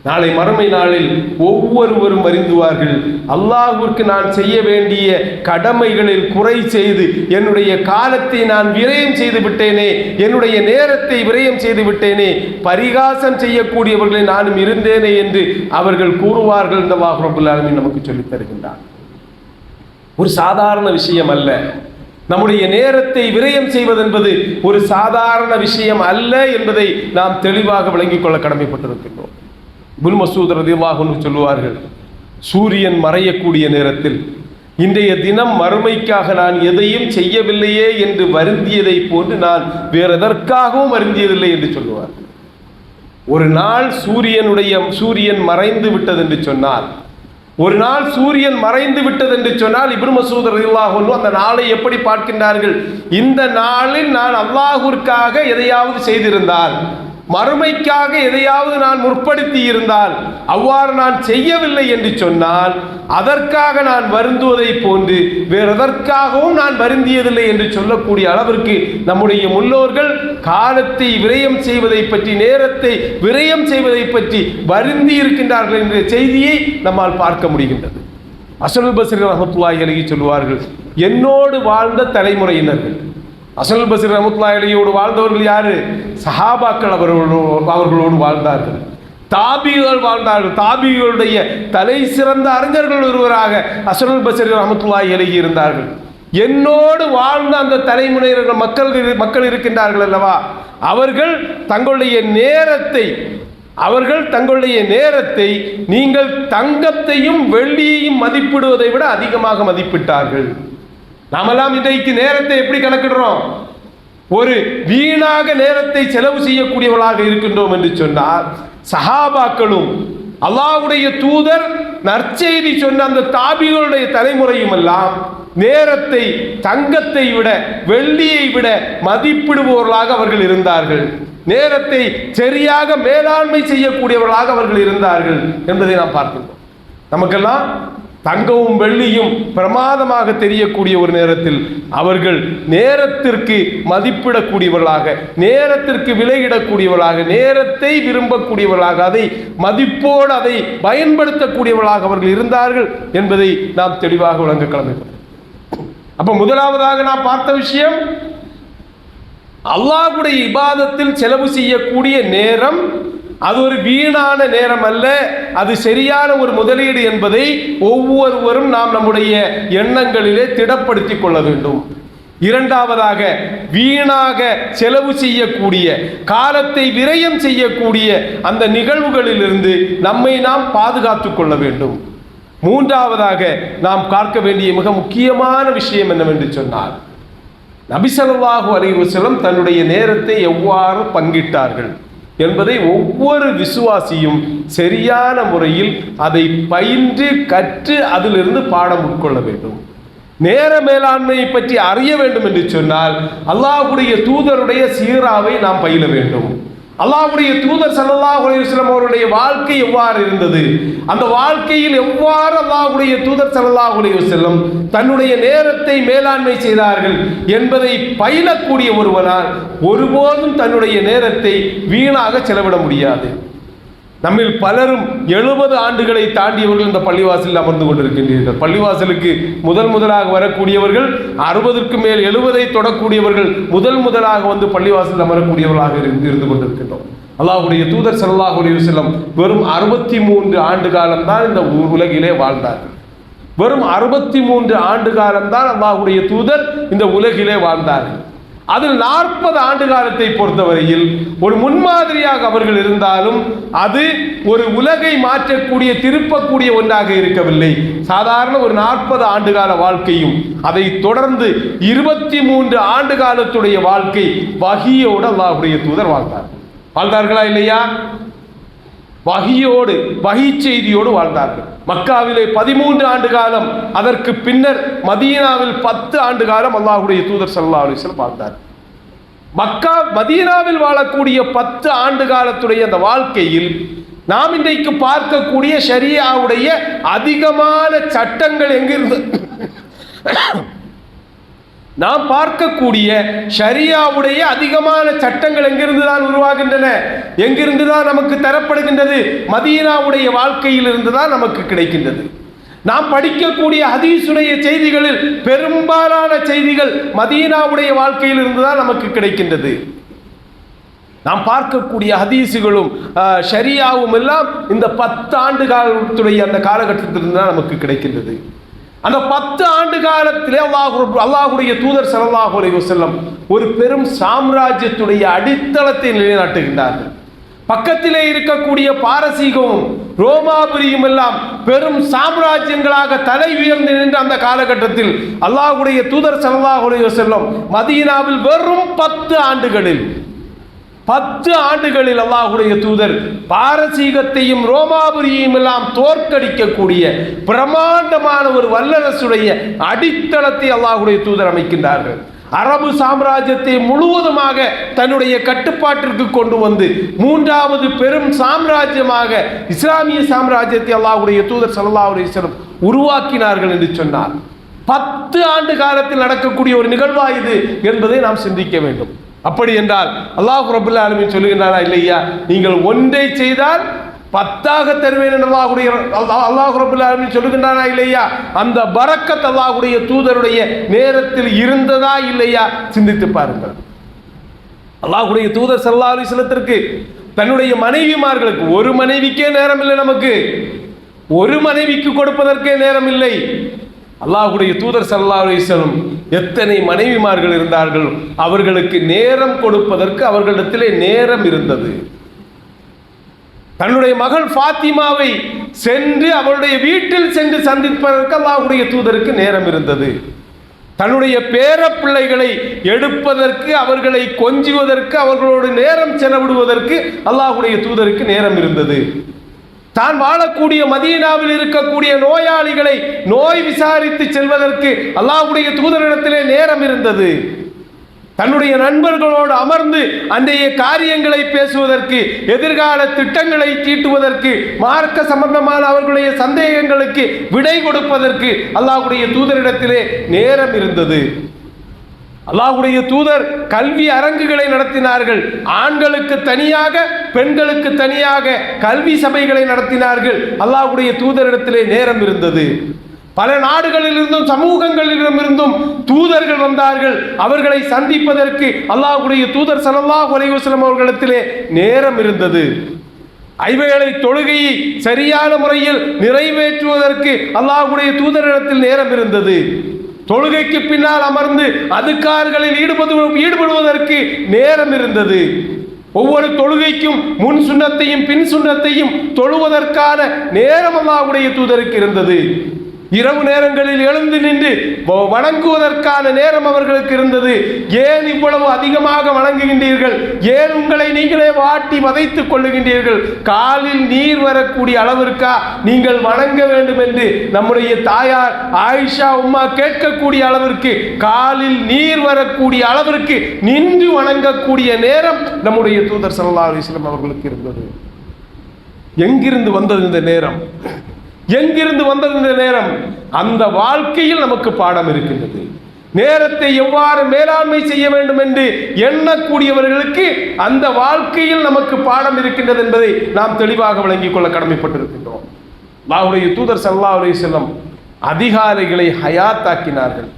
[SPEAKER 2] நாளை மறுமை நாளில் ஒவ்வொருவரும் அறிந்துவார்கள், அல்லாஹுக்கு நான் செய்ய வேண்டிய கடமைகளில் குறை செய்து என்னுடைய காலத்தை நான் விரயம் செய்து விட்டேனே, என்னுடைய நேரத்தை விரயம் செய்து விட்டேனே, பரிகாசம் செய்யக்கூடியவர்களை நானும் இருந்தேனே என்று அவர்கள் கூறுவார்கள் என்று அல்லாஹ் ரப்பல் ஆலமீன் நமக்கு சொல்லித் தருகின்றார். ஒரு சாதாரண விஷயம் அல்ல. நம்முடைய நேரத்தை விரயம் செய்வதென்பது ஒரு சாதாரண விஷயம் அல்ல என்பதை நாம் தெளிவாக விளங்கிக் கொள்ள கடமைப்பட்டிருக்கின்றோம். இப்னு மஸ்ஊத் ரலியல்லாஹு அன்ஹு சொல்லுவார்கள், சூரியன் மறையக்கூடிய நேரத்தில் இன்றைய தினம் மறுமைக்காக நான் எதையும் செய்யவில்லையே என்று வருந்தியதை போன்று நான் வேற எதற்காகவும் வருந்தியதில்லை என்று சொல்லுவார்கள். ஒரு நாள் சூரியன் மறைந்து விட்டது என்று சொன்னால், ஒரு நாள் சூரியன் மறைந்து விட்டது என்று சொன்னால், இப்னு மஸ்ஊத் ரலியல்லாஹு அன்ஹு அந்த நாளை எப்படி பார்க்கின்றார்கள்? இந்த நாளில் நான் அல்லாஹ்விற்காக எதையாவது செய்திருந்தால், மறுமைக்காக எதையாவது நான் முற்படுத்தி இருந்தால், அவ்வாறு நான் செய்யவில்லை என்று சொன்னால் அதற்காக நான் வருந்துவதை போன்று வேற எதற்காகவும் நான் வருந்தியதில்லை என்று சொல்லக்கூடிய அளவிற்கு நம்முடைய முன்னோர்கள் காலத்தை விரயம் செய்வதை பற்றி, நேரத்தை விரயம் செய்வதை பற்றி வருந்தி இருக்கின்றார்கள் என்ற செய்தியை நம்மால் பார்க்க முடிகின்றது. ஹஸனுல் பஸ்ரி ரஹ்மத்துல்லாஹி அலைஹி சொல்வார்கள், என்னோடு வாழ்ந்த தலைமுறையினர்கள், ஹஸனுல் பஸ்ரி ரஹ்மத்துல்லாஹி அலைஹியோடு வாழ்ந்தவர்கள் யாரு? சஹாபாக்கள் அவர்களோடு வாழ்ந்தார்கள். தாபிகள் வாழ்ந்தார்கள். தாபிகளுடைய தலை சிறந்த அறிஞர்கள் ஒருவராக ஹஸனுல் பஸ்ரி ரஹ்மத்துல்லாஹி அலைஹி இருந்தார்கள். என்னோடு வாழ்ந்த அந்த தலைமுறையினர்கள் மக்கள் இருக்கின்றார்கள் அல்லவா, அவர்கள் தங்களுடைய நேரத்தை நீங்கள் தங்கத்தையும் வெள்ளியையும் மதிப்பிடுவதை விட அதிகமாக மதிப்பிட்டார்கள். நாமெல்லாம் இன்றைக்கு நேரத்தை எப்படி கணக்கிடுறோம்? ஒரு வீணாக நேரத்தை செலவு செய்யக்கூடியவர்களாக இருக்கின்றோம் என்று சொன்னால், சஹாபாக்களும் அல்லாஹ்வுடைய தூதர் நற்செய்தி சொன்ன அந்த தாபிகளுடைய தலைமுறையும் எல்லாம் நேரத்தை தங்கத்தை விட வெள்ளியை விட மதிப்பிடுபவர்களாக அவர்கள் இருந்தார்கள். நேரத்தை சரியாக மேலாண்மை செய்யக்கூடியவர்களாக அவர்கள் இருந்தார்கள் என்பதை நாம் பார்க்கின்றோம். நமக்கெல்லாம் தங்கமும் வெள்ளியும் பிரமாதமாக தெரியக்கூடிய ஒரு நேரத்தில் அவர்கள் நேரத்திற்கு மதிப்பிடக்கூடியவர்களாக, நேரத்திற்கு விலையிடக்கூடியவர்களாக, நேரத்தை விரும்பக்கூடியவர்களாக, அதை மதிப்போடு அதை பயன்படுத்தக்கூடியவர்களாக அவர்கள் இருந்தார்கள் என்பதை நாம் தெளிவாக விளங்க கடமைப்பட்டோம். அப்ப முதலாவதாக நாம் பார்த்த விஷயம், அல்லாஹ்வுடைய இபாதத்தில் செலவு செய்யக்கூடிய நேரம் அது ஒரு வீணான நேரம் அல்ல, அது சரியான ஒரு முதலீடு என்பதை ஒவ்வொருவரும் நாம் நம்முடைய எண்ணங்களிலே திடப்படுத்திக் கொள்ள வேண்டும். இரண்டாவதாக, வீணாக செலவு செய்யக்கூடிய, காலத்தை விரயம் செய்யக்கூடிய அந்த நிகழ்வுகளிலிருந்து நம்மை நாம் பாதுகாத்துக் கொள்ள வேண்டும். மூன்றாவதாக நாம் பார்க்க வேண்டிய மிக முக்கியமான விஷயம் என்னவென்று சொன்னால், நபி ஸல்லல்லாஹு அலைஹி வஸல்லம் தன்னுடைய நேரத்தை எவ்வாறு பங்கிட்டார்கள் என்பதை ஒவ்வொரு விசுவாசியும் சரியான முறையில் அதை பயின்று கற்று அதிலிருந்து பாடம் உட்கொள்ள வேண்டும். நேர மேலாண்மையை பற்றி அறிய வேண்டும் என்று சொன்னால் அல்லாஹ்வுடைய தூதருடைய சீராவை நாம் பயில வேண்டும். அல்லாஹ்வுடைய தூதர் ஸல்லல்லாஹு அலைஹி வஸல்லம் அவருடைய வாழ்க்கை எவ்வாறு இருந்தது, அந்த வாழ்க்கையில் எவ்வாறு அல்லாஹ்வுடைய தூதர் ஸல்லல்லாஹு அலைஹி வஸல்லம் தன்னுடைய நேரத்தை மேலாண்மை செய்தார்கள் என்பதை பயிலக்கூடிய ஒருவனால் ஒருபோதும் தன்னுடைய நேரத்தை வீணாக செலவிட முடியாது. நம்மில் பலரும் 70 ஆண்டுகளை தாண்டியவர்கள் இந்த பள்ளிவாசலில் அமர்ந்து கொண்டிருக்கின்றீர்கள். பள்ளிவாசலுக்கு முதலாக வரக்கூடியவர்கள் 60க்கு மேல் 70ஐ தொடக்கூடியவர்கள் முதலாக வந்து பள்ளிவாசலில் அமரக்கூடியவர்களாக இருந்து கொண்டிருக்கின்றோம். அல்லாஹ்வுடைய தூதர் ஸல்லல்லாஹு அலைஹி வஸல்லம் வெறும் 63 ஆண்டு காலம்தான் இந்த உலகிலே வாழ்ந்தார்கள். வெறும் 63 ஆண்டு காலம்தான் அல்லாஹ்வுடைய தூதர் இந்த உலகிலே வாழ்ந்தார்கள். அதில் 40 ஆண்டு காலத்தை பொறுத்தவரையில் ஒரு முன்மாதிரியாக அவர்கள் இருந்தாலும் அது ஒரு உலகை மாற்றக்கூடிய திருப்பக்கூடிய ஒன்றாக இருக்கவில்லை. சாதாரண ஒரு 40 ஆண்டு கால வாழ்க்கையும் அதை தொடர்ந்து 23 ஆண்டு காலத்துடைய வாழ்க்கை வஹியோடு அல்லாஹ்வுடைய தூதர் வாழ்ந்தார்களா இல்லையா? வஹியோடு, வஹி செய்தியோடு வாழ்ந்தார்கள். மக்காவிலே 13 ஆண்டு காலம், அதற்கு பின்னர் மதீனாவில் 10 ஆண்டு காலம் அல்லாஹ்வுடைய தூதர் ஸல்லல்லாஹு அலைஹி வஸல்லம் வாழ்ந்தார். மதீனாவில் வாழக்கூடிய 10 ஆண்டு காலத்துடைய அந்த வாழ்க்கையில் நாம் இன்றைக்கு பார்க்கக்கூடிய ஷரியாவுடைய அதிகமான சட்டங்கள் எங்கிருந்து நாம் பார்க்கக்கூடிய ஷரியாவுடைய அதிகமான சட்டங்கள் எங்கிருந்துதான் உருவாகின்றன, எங்கிருந்துதான் நமக்கு தரப்படுகின்றது? மதீனாவுடைய வாழ்க்கையில் இருந்துதான் நமக்கு கிடைக்கின்றது. நாம் படிக்கக்கூடிய ஹதீஸுடைய செய்திகளில் பெரும்பாலான செய்திகள் மதீனாவுடைய வாழ்க்கையில் இருந்துதான் நமக்கு கிடைக்கின்றது. நாம் பார்க்கக்கூடிய ஹதீஸுகளும் ஷரியாவும் எல்லாம் இந்த 10 ஆண்டு காலத்துடைய அந்த காலகட்டத்திலிருந்து தான் நமக்கு கிடைக்கின்றது. அந்த 10 ஆண்டு காலத்திலே அல்லாஹ்வுடைய தூதர் ஸல்லல்லாஹு அலைஹி வஸல்லம் ஒரு பெரும் சாம்ராஜ்யத்துடைய அடித்தளத்தை நிலைநாட்டுகின்றார்கள். பக்கத்திலே இருக்கக்கூடிய பாரசீகமும் ரோமாபுரியும் எல்லாம் பெரும் சாம்ராஜ்யங்களாக தலை உயர்ந்து நின்ற அந்த காலகட்டத்தில் அல்லாஹ்வுடைய தூதர் ஸல்லல்லாஹு அலைஹி வஸல்லம் மதீனாவில் வெறும் 10 ஆண்டுகளில் அல்லாஹ்வுடைய தூதர் பாரசீகத்தையும் ரோமாபுரியையும் எல்லாம் தோற்கடிக்கக்கூடிய பிரமாண்டமான ஒரு வல்லரசுடைய அடித்தளத்தை அல்லாஹ்வுடைய தூதர் அமைக்கின்றார்கள். அரபு சாம்ராஜ்யத்தை முழுவதுமாக தன்னுடைய கட்டுப்பாட்டிற்கு கொண்டு வந்து 3வது பெரும் சாம்ராஜ்யமாக இஸ்லாமிய சாம்ராஜ்யத்தை அல்லாஹ்வுடைய தூதர் ஸல்லல்லாஹு அலைஹி வஸல்லம் உருவாக்கினார்கள் என்று சொன்னார். 10 ஆண்டு காலத்தில் நடக்கக்கூடிய ஒரு நிகழ்வா இது என்பதை நாம் சிந்திக்க வேண்டும். அப்படி என்றால் அல்லாஹ் ரப்பல் ஆலமீன் சொல்லுகிறாரா இல்லையா? நீங்கள் ஒன்றை செய்தால் 10ஆக தருவேன் என்று அல்லாஹ் ரப்பல் ஆலமீன் சொல்லுகின்றானா இல்லையா? அந்த பரக்கத் அல்லாஹ்வுடைய தூதருடைய நேரத்தில் இருந்ததா இல்லையா? சிந்தித்து பாருங்கள். அல்லாஹ்வுடைய தூதர் ஸல்லல்லாஹு அலைஹி வஸல்லத்திற்கு தன்னுடைய மனைவிமார்களுக்கு, ஒரு மனைவிக்கே நேரம் இல்லை, நமக்கு ஒரு மனைவிக்கு கொடுப்பதற்கே நேரம் இல்லை. அல்லாஹ்வுடைய தூதர் ஸல்லல்லாஹு அலைஹி வஸல்லம் எத்தனை மனைவிமார்கள் இருந்தார்கள், அவர்களுக்கு நேரம் கொடுப்பதற்கு அவர்களிடத்திலே நேரம் இருந்தது. தன்னுடைய மகள் ஃபாத்திமாவை சென்று அவருடைய வீட்டில் சென்று சந்திப்பதற்கு அல்லாஹ்வுடைய தூதருக்கு நேரம் இருந்தது. தன்னுடைய பேர பிள்ளைகளை எடுப்பதற்கு, அவர்களை கொஞ்சுவதற்கு, அவர்களோடு நேரம் செலவிடுவதற்கு அல்லாஹ்வுடைய தூதருக்கு நேரம் இருந்தது. தான் வாழக்கூடிய மதீனாவில் இருக்கக்கூடிய நோயாளிகளை நோய் விசாரித்து செல்வதற்கு அல்லாஹ்வுடைய தூதரிடத்திலே நேரம் இருந்தது. தன்னுடைய நண்பர்களோடு அமர்ந்து அன்றைய காரியங்களை பேசுவதற்கு, எதிர்கால திட்டங்களை தீட்டுவதற்கு, மார்க்க சம்பந்தமான அவர்களுடைய சந்தேகங்களுக்கு விடை கொடுப்பதற்கு அல்லாஹ்வுடைய தூதரிடத்திலே நேரம் இருந்தது. அல்லாஹ்வுடைய தூதர் கல்வி அரங்குகளை நடத்தினார்கள். ஆண்களுக்கு தனியாக, பெண்களுக்கு தனியாக கல்வி சபைகளை நடத்தினார்கள். அல்லாஹ்வுடைய தூதரிடத்திலே நேரம் இருந்தது. பல நாடுகளிலிருந்தும் சமூகங்களிலிருந்தும் தூதர்கள் வந்தார்கள். அவர்களை சந்திப்பதற்கு அல்லாஹ்வுடைய தூதர் ஸல்லல்லாஹு அலைஹி வஸல்லம் அவர்களிடத்திலே நேரம் இருந்தது. ஐவேளை தொழுகையை சரியான முறையில் நிறைவேற்றுவதற்கு அல்லாஹ்வுடைய தூதரிடத்தில் நேரம் இருந்தது. தொழுகைக்கு பின்னால் அமர்ந்து அதுக்கார்களில் ஈடுபடுவதற்கு நேரம் இருந்தது. ஒவ்வொரு தொழுகைக்கும் முன் சுன்னத்தையும் பின் சுன்னத்தையும் தொழுவதற்கான நேரம் அல்லாஹ்வுடைய தூதருக்கு இருந்தது. இரவு நேரங்களில் எழுந்து நின்று வணங்குவதற்கான நேரம் அவர்களுக்கு இருந்தது. ஏன் இவ்வளவு அதிகமாக வணங்குகின்றீர்கள்? ஏன் உங்களை நீங்களே வாட்டி வதைத்துக் கொள்ளுகின்றீர்கள்? காலில் நீர் வரக்கூடிய அளவிற்கா நீங்கள் வணங்க வேண்டும் என்று நம்முடைய தாயார் ஆயிஷா உம்மா கேட்கக்கூடிய அளவிற்கு, காலில் நீர் வரக்கூடிய அளவிற்கு நின்று வணங்கக்கூடிய நேரம் நம்முடைய தூதர் ஸல்லல்லாஹு அலைஹி வஸல்லம் அவர்களுக்கு இருந்தது. எங்கிருந்து வந்தது இந்த நேரம்? எங்கிருந்து வந்தது இந்த நேரம்? அந்த வாழ்க்கையில் நமக்கு பாடம் இருக்கின்றது. நேரத்தை எவ்வாறு மேலாண்மை செய்ய வேண்டும் என்று எண்ணக்கூடியவர்களுக்கு அந்த வாழ்க்கையில் நமக்கு பாடம் இருக்கின்றது என்பதை நாம் தெளிவாக விளங்கிக் கொள்ள கடமைப்பட்டிருக்கின்றோம். அல்லாஹ்வுடைய தூதர் ஸல்லல்லாஹு அலைஹி வஸல்லம் அதிகாலைகளை ஹயாத்தாக்கினார்கள்.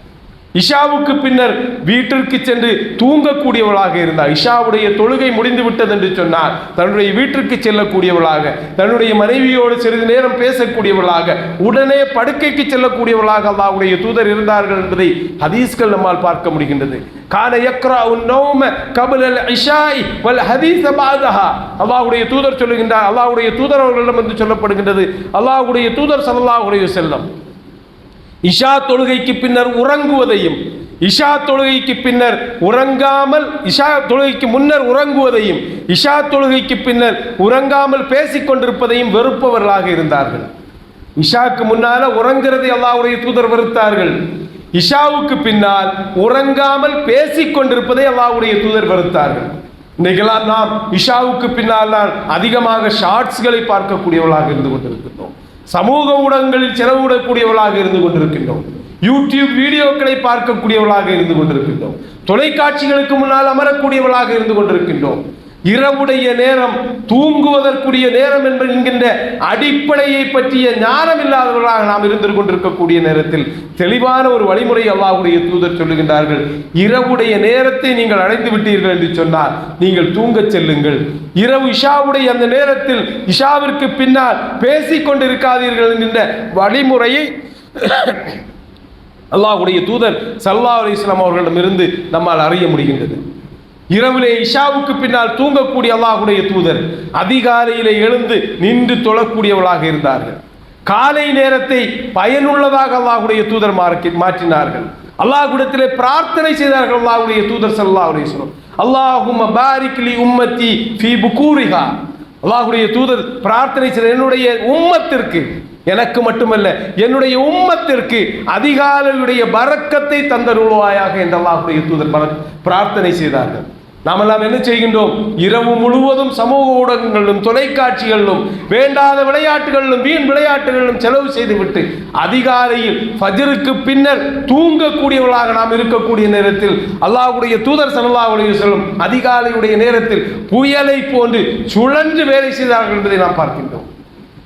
[SPEAKER 2] இஷாவுக்கு பின்னர் வீட்டிற்கு சென்று தூங்கக்கூடியவளாக இருந்தார். இஷாவுடைய தொழுகை முடிந்து விட்டது என்று சொன்னால் தன்னுடைய வீட்டிற்கு செல்லக்கூடியவளாக, தன்னுடைய மனைவியோடு சிறிது நேரம் பேசக்கூடியவளாக, உடனே படுக்கைக்கு செல்லக்கூடியவளாக அல்லாஹ்வுடைய தூதர் இருந்தார்கள் என்பதை ஹதீஸ்கள் நம்மால் பார்க்க முடிகின்றது. கான யக்ரஉ நௌம கப்லல் இஷாஇ வல் ஹதீஸ பஅதஹா. அல்லாஹ்வுடைய தூதர் சொல்லுகின்றார், அல்லாஹ்வுடைய தூதர் அவர்களிடம் வந்து சொல்லப்படுகின்றது, அல்லாஹ்வுடைய தூதர் ஸல்லல்லாஹு அலைஹி வஸல்லம் இஷா தொழுகைக்கு பின்னர் உறங்குவதையும், இஷா தொழுகைக்கு பின்னர் உறங்காமல், இஷா தொழுகைக்கு முன்னர் உறங்குவதையும், இஷா தொழுகைக்கு பின்னர் உறங்காமல் பேசிக் கொண்டிருப்பதையும் வெறுப்பவர்களாக இருந்தார்கள். இஷாவுக்கு முன்னால உறங்குறதை அல்லாஹ்வுடைய தூதர் வெறுத்தார்கள். இஷாவுக்கு பின்னால் உறங்காமல் பேசிக் கொண்டிருப்பதை அல்லாஹ்வுடைய தூதர் வெறுத்தார்கள். இன்னைக்கெல்லாம் நாம் இஷாவுக்கு பின்னால் தான் அதிகமாக ஷார்ட்ஸ்களை பார்க்கக்கூடியவர்களாக இருந்து கொண்டிருக்கின்றோம். சமூக ஊடகங்களில் செலவிடக்கூடியவர்களாக இருந்து கொண்டிருக்கின்றோம். யூடியூப் வீடியோக்களை பார்க்கக்கூடியவர்களாக இருந்து கொண்டிருக்கின்றோம். தொலைக்காட்சிகளுக்கு முன்னால் அமரக்கூடியவர்களாக இருந்து கொண்டிருக்கின்றோம். இரவுடைய நேரம், தூங்குவதற்குரிய நேரம் என்கின்ற அடிப்படையை பற்றிய ஞானம் இல்லாதவர்களாக நாம் இருந்து கொண்டிருக்கக்கூடிய நேரத்தில் தெளிவான ஒரு வழிமுறை அல்லாஹ்வுடைய தூதர் சொல்லுகின்றார்கள். இரவுடைய நேரத்தை நீங்கள் அடைந்து விட்டீர்கள் என்று சொன்னால் நீங்கள் தூங்கச் செல்லுங்கள். இரவு இஷாவுடைய அந்த நேரத்தில் இஷாவிற்கு பின்னால் பேசிக் கொண்டிருக்காதீர்கள் என்கின்ற வழிமுறையை அல்லாஹ்வுடைய தூதர் ஸல்லல்லாஹு அலைஹி வஸல்லம் அவர்களிடமிருந்து நம்மால் அறிய முடிகின்றது. இரவிலே இஷாவுக்கு பின்னால் தூங்கக்கூடிய அல்லாஹ்வுடைய தூதர் அதிகாலையிலே எழுந்து நின்று தொழக்கூடியவர்களாக இருந்தார்கள். காலை நேரத்தை பயனுள்ளதாக அல்லாஹ்வுடைய தூதர் மாற்றினார்கள். அல்லாஹ்விடத்திலே பிரார்த்தனை செய்தார்கள். அல்லாஹ்வுடைய தூதர் ஸல்லல்லாஹு அலைஹி வஸல்லம், அல்லாஹும்ம பாரிக் லி உம்மத்தி ஃபீ புகூரிஹா. அல்லாஹ்வுடைய தூதர் பிரார்த்தனை செய்த, என்னுடைய உம்மத்திற்கு, எனக்கு மட்டுமல்ல என்னுடைய உம்மத்திற்கு அதிகாலையுடைய பரக்கத்தை தந்தருள்வாயாக என்று அல்லாஹ்வுடைய தூதர் பிரார்த்தனை செய்தார்கள். நாமெல்லாம் என்ன செய்கின்றோம்? இரவு முழுவதும் சமூக ஊடகங்களிலும் தொலைக்காட்சிகளிலும் வேண்டாத விளையாட்டுகளிலும் வீண் விளையாட்டுகளிலும் செலவு செய்துவிட்டு அதிகாலையில் ஃபஜ்ருக்கு பின்னர் தூங்கக்கூடியவர்களாக நாம் இருக்கக்கூடிய நேரத்தில் அல்லாஹ்வுடைய தூதர் ஸல்லல்லாஹு அலைஹி வஸல்லம் அதிகாலையுடைய நேரத்தில் புயலை போன்று சுழன்று வேலை செய்தார்கள் என்பதை நாம் பார்க்கின்றோம்.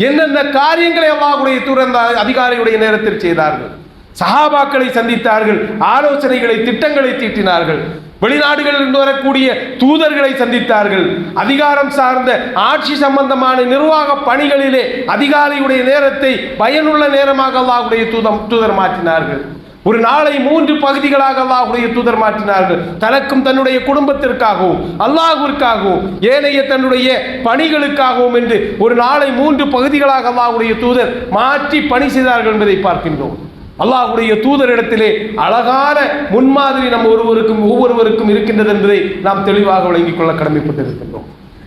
[SPEAKER 2] என்னென்ன காரியங்களை அல்லாஹ்வுடைய தூதர் அதிகாலையுடைய நேரத்தில் செய்தார்கள்? சஹாபாக்களை சந்தித்தார்கள், ஆலோசனைகளை, திட்டங்களை தீட்டினார்கள். வெளிநாடுகளில் வரக்கூடிய தூதர்களை சந்தித்தார்கள். அதிகாரம் சார்ந்த ஆட்சி சம்பந்தமான நிர்வாக பணிகளிலே அதிகாலையுடைய நேரத்தை பயனுள்ள நேரமாக அல்லாஹ்வுடைய தூதர் மாற்றினார்கள். ஒரு நாளை 3 பகுதிகளாக அல்லாஹ்வுடைய தூதர் மாற்றினார்கள். தனக்கும் தன்னுடைய குடும்பத்திற்காகவும் அல்லாஹ்விற்காகவும் ஏனைய தன்னுடைய பணிகளுக்காகவும் என்று ஒரு நாளை 3 பகுதிகளாக அல்லாஹ்வுடைய தூதர் மாற்றி பணி செய்தார்கள் என்பதை பார்க்கின்றோம். அல்லாஹ்வுடைய தூதரிடத்திலே அழகான முன்மாதிரி நம் ஒவ்வொருவருக்கும் இருக்கின்றது என்பதை நாம் தெளிவாக விளங்கிக் கொள்ள கடமைப்பட்டிருக்கின்றோம்.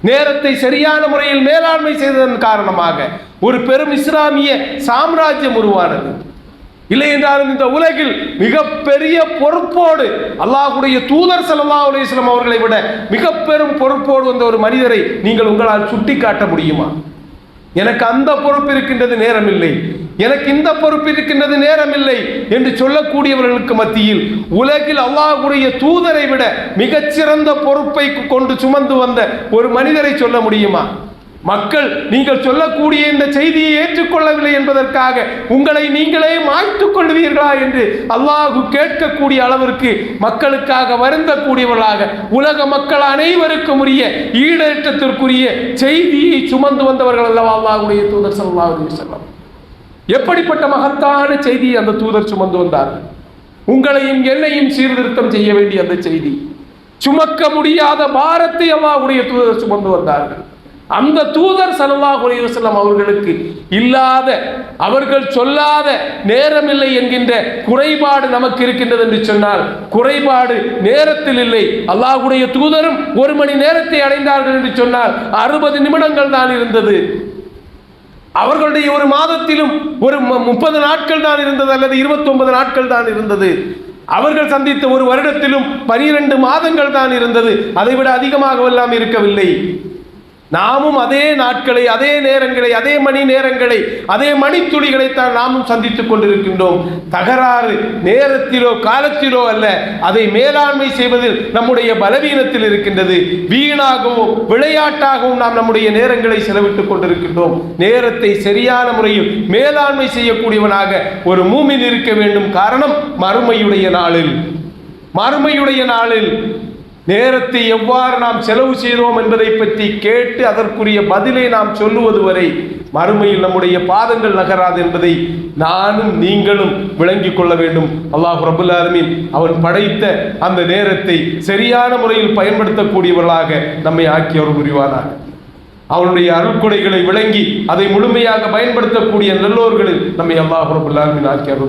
[SPEAKER 2] நேரத்தை சரியான முறையில் மேலாண்மை செய்ததன் காரணமாக ஒரு பெரும் இஸ்லாமிய சாம்ராஜ்யம் உருவானது. இல்லை என்றாலும் இந்த உலகில் மிகப்பெரிய பொறுப்போடு அல்லாஹ்வுடைய தூதர் ஸல்லல்லாஹு அலைஹி வஸல்லம் அவர்களை விட மிக பெரும் பொறுப்போடு வந்த ஒரு மனிதரை நீங்கள் உங்களால் சுட்டி காட்ட முடியுமா? எனக்கு அந்த பொறுப்பு இருக்கின்றது, நேரம் இல்லை, எனக்கு இந்த பொறுப்பு இருக்கின்றது, நேரம் இல்லை என்று சொல்லக்கூடியவர்களுக்கு மத்தியில் உலகில் அல்லாஹ்வுடைய தூதரை விட மிகச்சிறந்த பொறுப்பை கொண்டு சுமந்து வந்த ஒரு மனிதரை சொல்ல முடியுமா? மக்கள் நீங்கள் சொல்லக்கூடிய இந்த செய்தியை ஏற்றுக்கொள்ளவில்லை என்பதற்காக உங்களை நீங்களே மாய்த்துக் கொள்வீர்களா என்று அல்லாஹ் கேட்கக்கூடிய அளவிற்கு மக்களுக்காக வருந்தக்கூடியவர்களாக உலக மக்கள் அனைவருக்கும் உரிய ஈடேற்றத்திற்குரிய செய்தியை சுமந்து வந்தவர்கள் அல்லவா அல்லாஹ்வுடைய தூதர் ஸல்லல்லாஹு அலைஹி வஸல்லம். எப்படிப்பட்ட மகத்தான செய்தியை அந்த தூதர் சுமந்து வந்தார்கள்? உங்களையும் என்னையும் சீர்திருத்தம் செய்ய வேண்டிய அந்த செய்தி, சுமக்க முடியாத பாரத்தை அல்லாஹ்வுடைய தூதர் சுமந்து வந்தார்கள். அந்த தூதர் ஸல்லல்லாஹு அலைஹி வஸல்லம் அவர்களுக்கு இல்லாத, அவர்கள் சொல்லாத நேரம் இல்லை என்கின்ற குறைபாடு நமக்கு இருக்கின்றது என்று சொன்னால், குறைபாடு நேரத்தில் இல்லை. அல்லாஹ்வுடைய தூதரும் 1 மணி நேரத்தை அடைந்தார்கள் என்று சொன்னால் 60 நிமிடங்கள் தான் இருந்தது. அவர்களுடைய ஒரு மாதத்திலும் ஒரு 30 நாட்கள் தான் இருந்தது, அல்லது 29 நாட்கள் தான் இருந்தது. அவர்கள் சந்தித்த ஒரு வருடத்திலும் 12 மாதங்கள் தான் இருந்தது. அதைவிட அதிகமாகவெல்லாம் இருக்கவில்லை. நாமும் அதே நாட்களை, அதே நேரங்களை, அதே மணி நேரங்களை, அதே மணித்துளிகளைத்தான் நாமும் சந்தித்துக் கொண்டிருக்கின்றோம். தகராறு நேரத்திலோ காலத்திலோ அல்ல, அதை மேலாண்மை செய்வதில் நம்முடைய பலவீனத்தில் இருக்கின்றது. வீணாகவும் விளையாட்டாகவும் நாம் நம்முடைய நேரங்களை செலவிட்டுக் கொண்டிருக்கின்றோம். நேரத்தை சரியான முறையில் மேலாண்மை செய்யக்கூடியவனாக ஒரு மூமின் இருக்க வேண்டும். காரணம், மறுமையுடைய நாளில் நேரத்தை எவ்வாறு நாம் செலவு செய்தோம் என்பதை பற்றி கேட்டு அதற்குரிய பதிலை நாம் சொல்லுவது வரை மறுமையில் நம்முடைய பாதங்கள் நகராது என்பதை நானும் நீங்களும் விளங்கிக் கொள்ள வேண்டும். அல்லாஹ் ரப்பல் ஆலமீன் அவன் படைத்த அந்த நேரத்தை சரியான முறையில் பயன்படுத்தக்கூடியவர்களாக நம்மை ஆக்கியவர் புரிவானாக. அவனுடைய அருள்கொடைகளை விளங்கி அதை முழுமையாக பயன்படுத்தக்கூடிய நல்லோர்களில் நம்மை அல்லாஹ் ரப்பல் ஆலமீன் ஆக்கியவர்